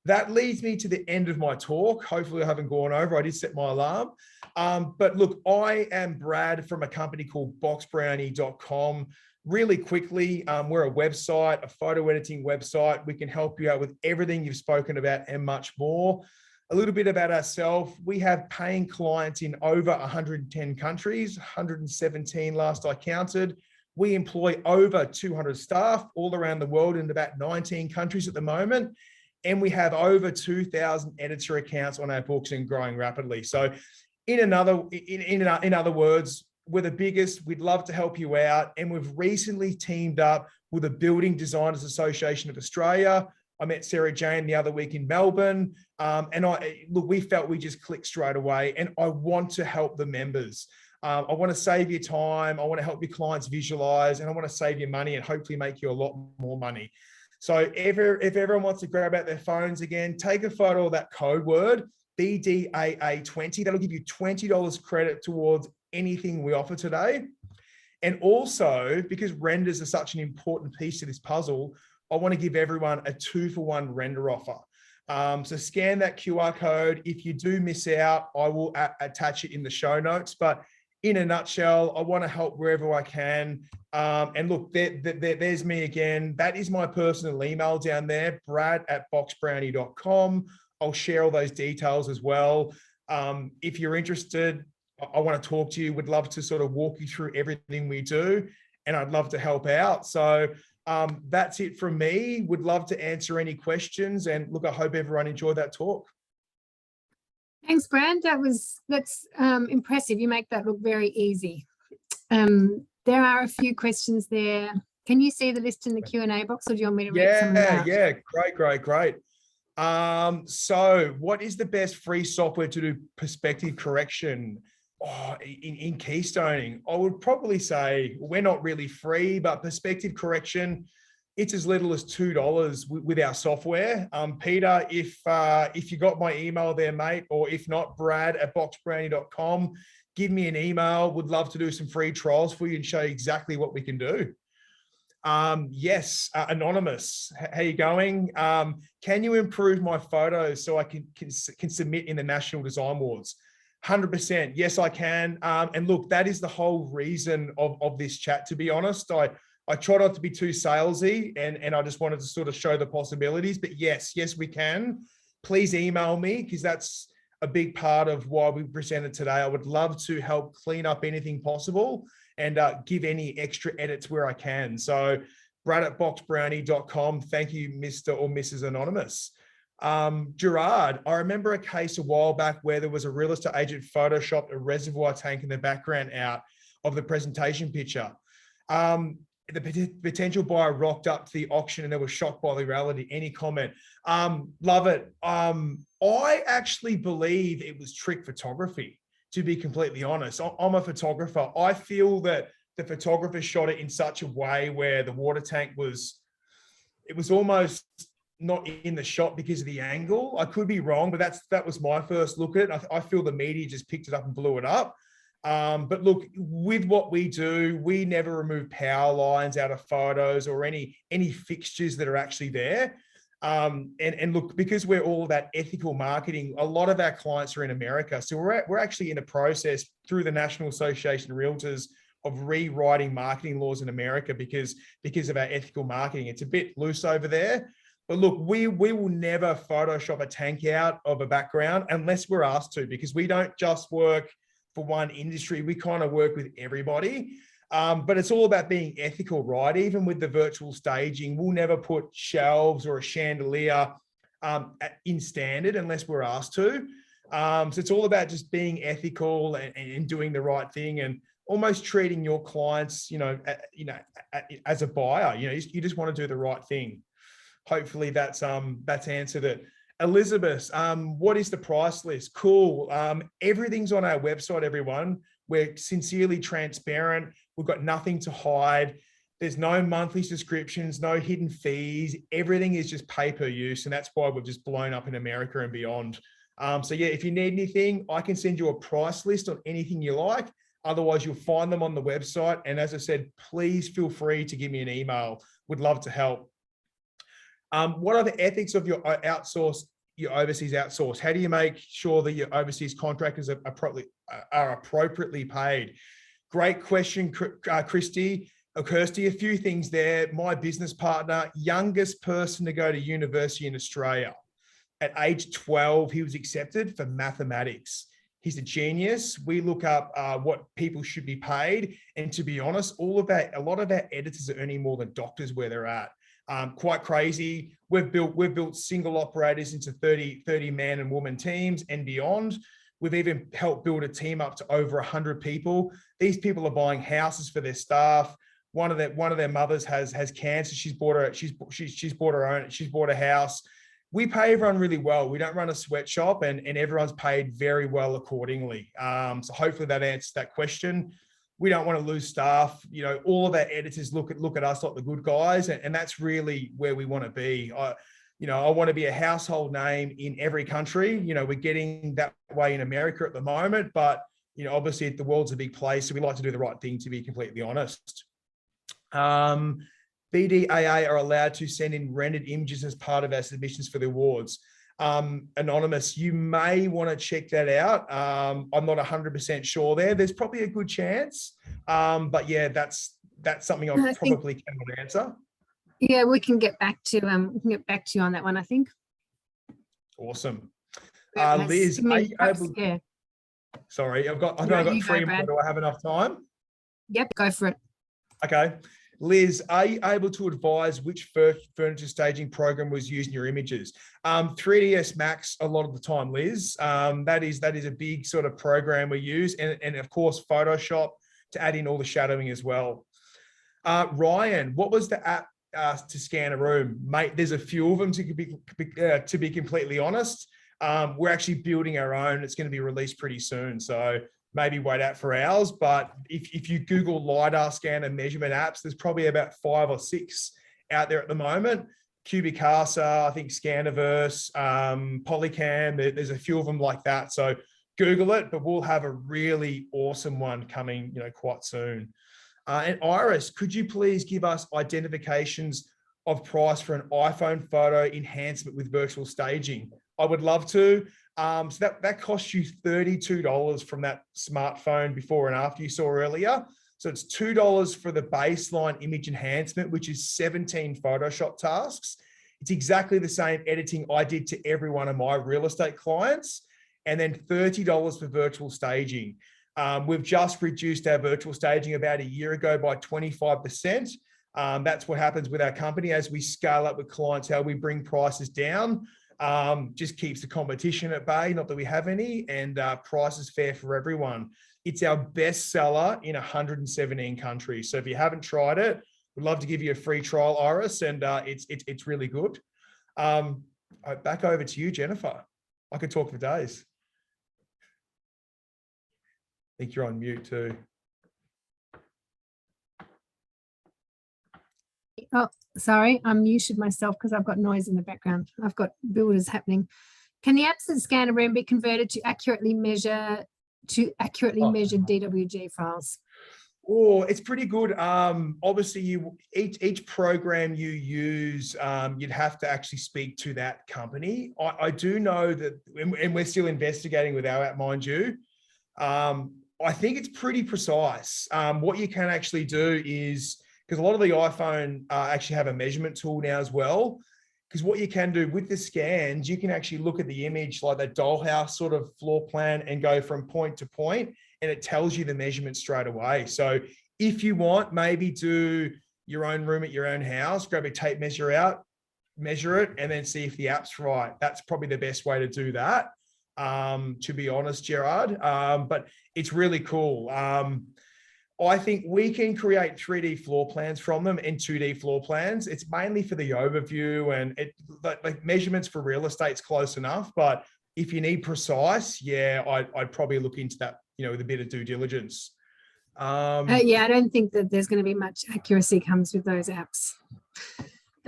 That leads me to the end of my talk. Hopefully I haven't gone over. I did set my alarm. But look, I am Brad from a company called boxbrownie.com. Really quickly, we're a website, a photo editing website. We can help you out with everything you've spoken about and much more. A little bit about ourselves. We have paying clients in over 110 countries, 117 last I counted. We employ over 200 staff all around the world in about 19 countries at the moment. And we have over 2,000 editor accounts on our books and growing rapidly. So in other words, we're the biggest. We'd love to help you out. And we've recently teamed up with the Building Designers Association of Australia. I met Sarah Jane the other week in Melbourne. We felt we just clicked straight away. And I want to help the members. I want to save you time. I want to help your clients visualize, and I want to save you money and hopefully make you a lot more money. So if everyone wants to grab out their phones again, take a photo of that code word, BDAA 20. That'll give you $20 credit towards anything we offer today. And also, because renders are such an important piece to this puzzle, I want to give everyone a 2-for-1 render offer. So scan that QR code. If you do miss out, I will attach it in the show notes. But in a nutshell, I want to help wherever I can. And look, there's me again. That is my personal email down there, brad@boxbrownie.com. I'll share all those details as well. If you're interested, I want to talk to you. Would love to sort of walk you through everything we do, and I'd love to help out. So that's it from me. Would love to answer any questions. And look, I hope everyone enjoyed that talk. Thanks, Brad. That's impressive. You make that look very easy. There are a few questions there. Can you see the list in the Q&A box, or do you want me to read some of them out? Yeah, great. So what is the best free software to do perspective correction? In keystoning? I would probably say we're not really free, but perspective correction, it's as little as $2 with our software. Peter, if you got my email there, mate, or if not, brad@boxbrownie.com, give me an email. Would love to do some free trials for you and show you exactly what we can do. Yes, Anonymous, how you going? Can you improve my photos so I can submit in the National Design Awards? 100%. Yes, I can. And look, that is the whole reason of this chat, to be honest. I try not to be too salesy, and I just wanted to sort of show the possibilities. But yes, we can. Please email me, because that's a big part of why we presented today. I would love to help clean up anything possible and give any extra edits where I can. So brad@boxbrownie.com. Thank you, Mr. or Mrs. Anonymous. Gerard, I remember a case a while back where there was a real estate agent photoshopped a reservoir tank in the background out of the presentation picture. The potential buyer rocked up to the auction and they were shocked by the reality. Any comment? Love it. I actually believe it was trick photography, to be completely honest. I'm a photographer. I feel that the photographer shot it in such a way where the water tank was almost not in the shot because of the angle. I could be wrong, but that was my first look at it. I feel the media just picked it up and blew it up. But look, with what we do, we never remove power lines out of photos or any fixtures that are actually there. And look, because we're all about ethical marketing, a lot of our clients are in America. So we're actually in a process through the National Association of Realtors of rewriting marketing laws in America because of our ethical marketing. It's a bit loose over there. But look, we will never Photoshop a tank out of a background unless we're asked to, because we don't just work for one industry. We kind of work with everybody. But it's all about being ethical, right? Even with the virtual staging, we'll never put shelves or a chandelier in standard unless we're asked to. So it's all about just being ethical and doing the right thing, and almost treating your clients, as a buyer. You just want to do the right thing. Hopefully that's answered it. Elizabeth, what is the price list? Cool. Everything's on our website, everyone. We're sincerely transparent. We've got nothing to hide. There's no monthly subscriptions, no hidden fees. Everything is just pay per use. And that's why we've just blown up in America and beyond. So yeah, if you need anything, I can send you a price list on anything you like. Otherwise, you'll find them on the website. And as I said, please feel free to give me an email. Would love to help. What are the ethics of your overseas outsource? How do you make sure that your overseas contractors are appropriately paid? Great question, Kirsty. A few things there. My business partner, youngest person to go to university in Australia. At age 12, he was accepted for mathematics. He's a genius. We look up what people should be paid. And to be honest, a lot of our editors are earning more than doctors where they're at. Quite crazy. We've built single operators into 30 man and woman teams and beyond. We've even helped build a team up to over 100 people. These people are buying houses for their staff. One of their mothers has cancer. She's bought a house. We pay everyone really well. We don't run a sweatshop, and everyone's paid very well accordingly. So hopefully that answers that question. We don't want to lose staff. All of our editors look at us like the good guys, and that's really where we want to be. I want to be a household name in every country. We're getting that way in America at the moment, but obviously the world's a big place, so we like to do the right thing, to be completely honest. BDAA are allowed to send in rendered images as part of our submissions for the awards. Anonymous, you may want to check that out. I'm not 100% sure there. There's probably a good chance. But yeah, that's something I probably cannot answer. Yeah, we can get back to you on that one, I think. Awesome. Liz, are you able... Yeah. Sorry, I've got 3 more. Do I have enough time? Yep, go for it. Okay. Liz, are you able to advise which furniture staging program was used in your images? 3ds Max a lot of the time, Liz. That is a big sort of program we use, and of course Photoshop to add in all the shadowing as well. Ryan, what was the app to scan a room? Mate, there's a few of them to be completely honest. We're actually building our own. It's going to be released pretty soon, so maybe wait out for ours. But if you Google LiDAR scanner measurement apps, there's probably about 5 or 6 out there at the moment. Cubicasa, I think Scaniverse, Polycam, there's a few of them like that. So Google it, but we'll have a really awesome one coming, quite soon. And Iris, could you please give us identifications of price for an iPhone photo enhancement with virtual staging? I would love to. So that costs you $32 from that smartphone before and after you saw earlier. So it's $2 for the baseline image enhancement, which is 17 Photoshop tasks. It's exactly the same editing I did to every one of my real estate clients. And then $30 for virtual staging. We've just reduced our virtual staging about a year ago by 25%. That's what happens with our company as we scale up with clientele. We bring prices down. Just keeps the competition at bay, not that we have any, and price is fair for everyone. It's our best seller in 117 countries. So if you haven't tried it, we'd love to give you a free trial, Iris, and it's really good. Back over to you, Jennifer. I could talk for days. I think you're on mute too. Oh, sorry, I muted myself because I've got noise in the background. I've got builders happening. Can the apps that scan a room be converted to accurately measured DWG files? Oh, it's pretty good. Obviously, each program you use, you'd have to actually speak to that company. I do know that, and we're still investigating with our app, mind you. I think it's pretty precise. What you can actually do is, because a lot of the iPhone actually have a measurement tool now as well. Because what you can do with the scans, you can actually look at the image like that dollhouse sort of floor plan and go from point to point, and it tells you the measurement straight away. So if you want, maybe do your own room at your own house, grab a tape measure out, measure it, and then see if the app's right. That's probably the best way to do that, to be honest, Gerard. But it's really cool. I think we can create 3D floor plans from them and 2D floor plans. It's mainly for the overview, and like measurements for real estate's close enough. But if you need precise, yeah, I'd probably look into that, with a bit of due diligence. Yeah, I don't think that there's going to be much accuracy comes with those apps.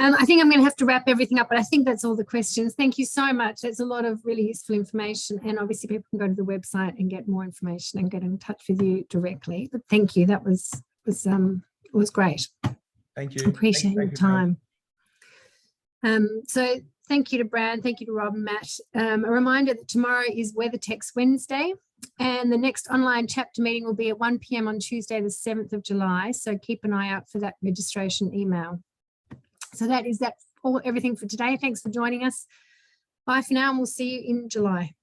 I think I'm going to have to wrap everything up, but I think that's all the questions. Thank you so much. That's a lot of really useful information, and obviously people can go to the website and get more information and get in touch with you directly. But thank you. That was great. Thank you. Appreciate your time. So thank you to Brad, thank you to Rob and Matt. A reminder that tomorrow is WeatherTech's Wednesday, and the next online chapter meeting will be at 1 p.m. on Tuesday, the 7th of July. So keep an eye out for that registration email. So that's everything for today. Thanks for joining us. Bye for now, and we'll see you in July.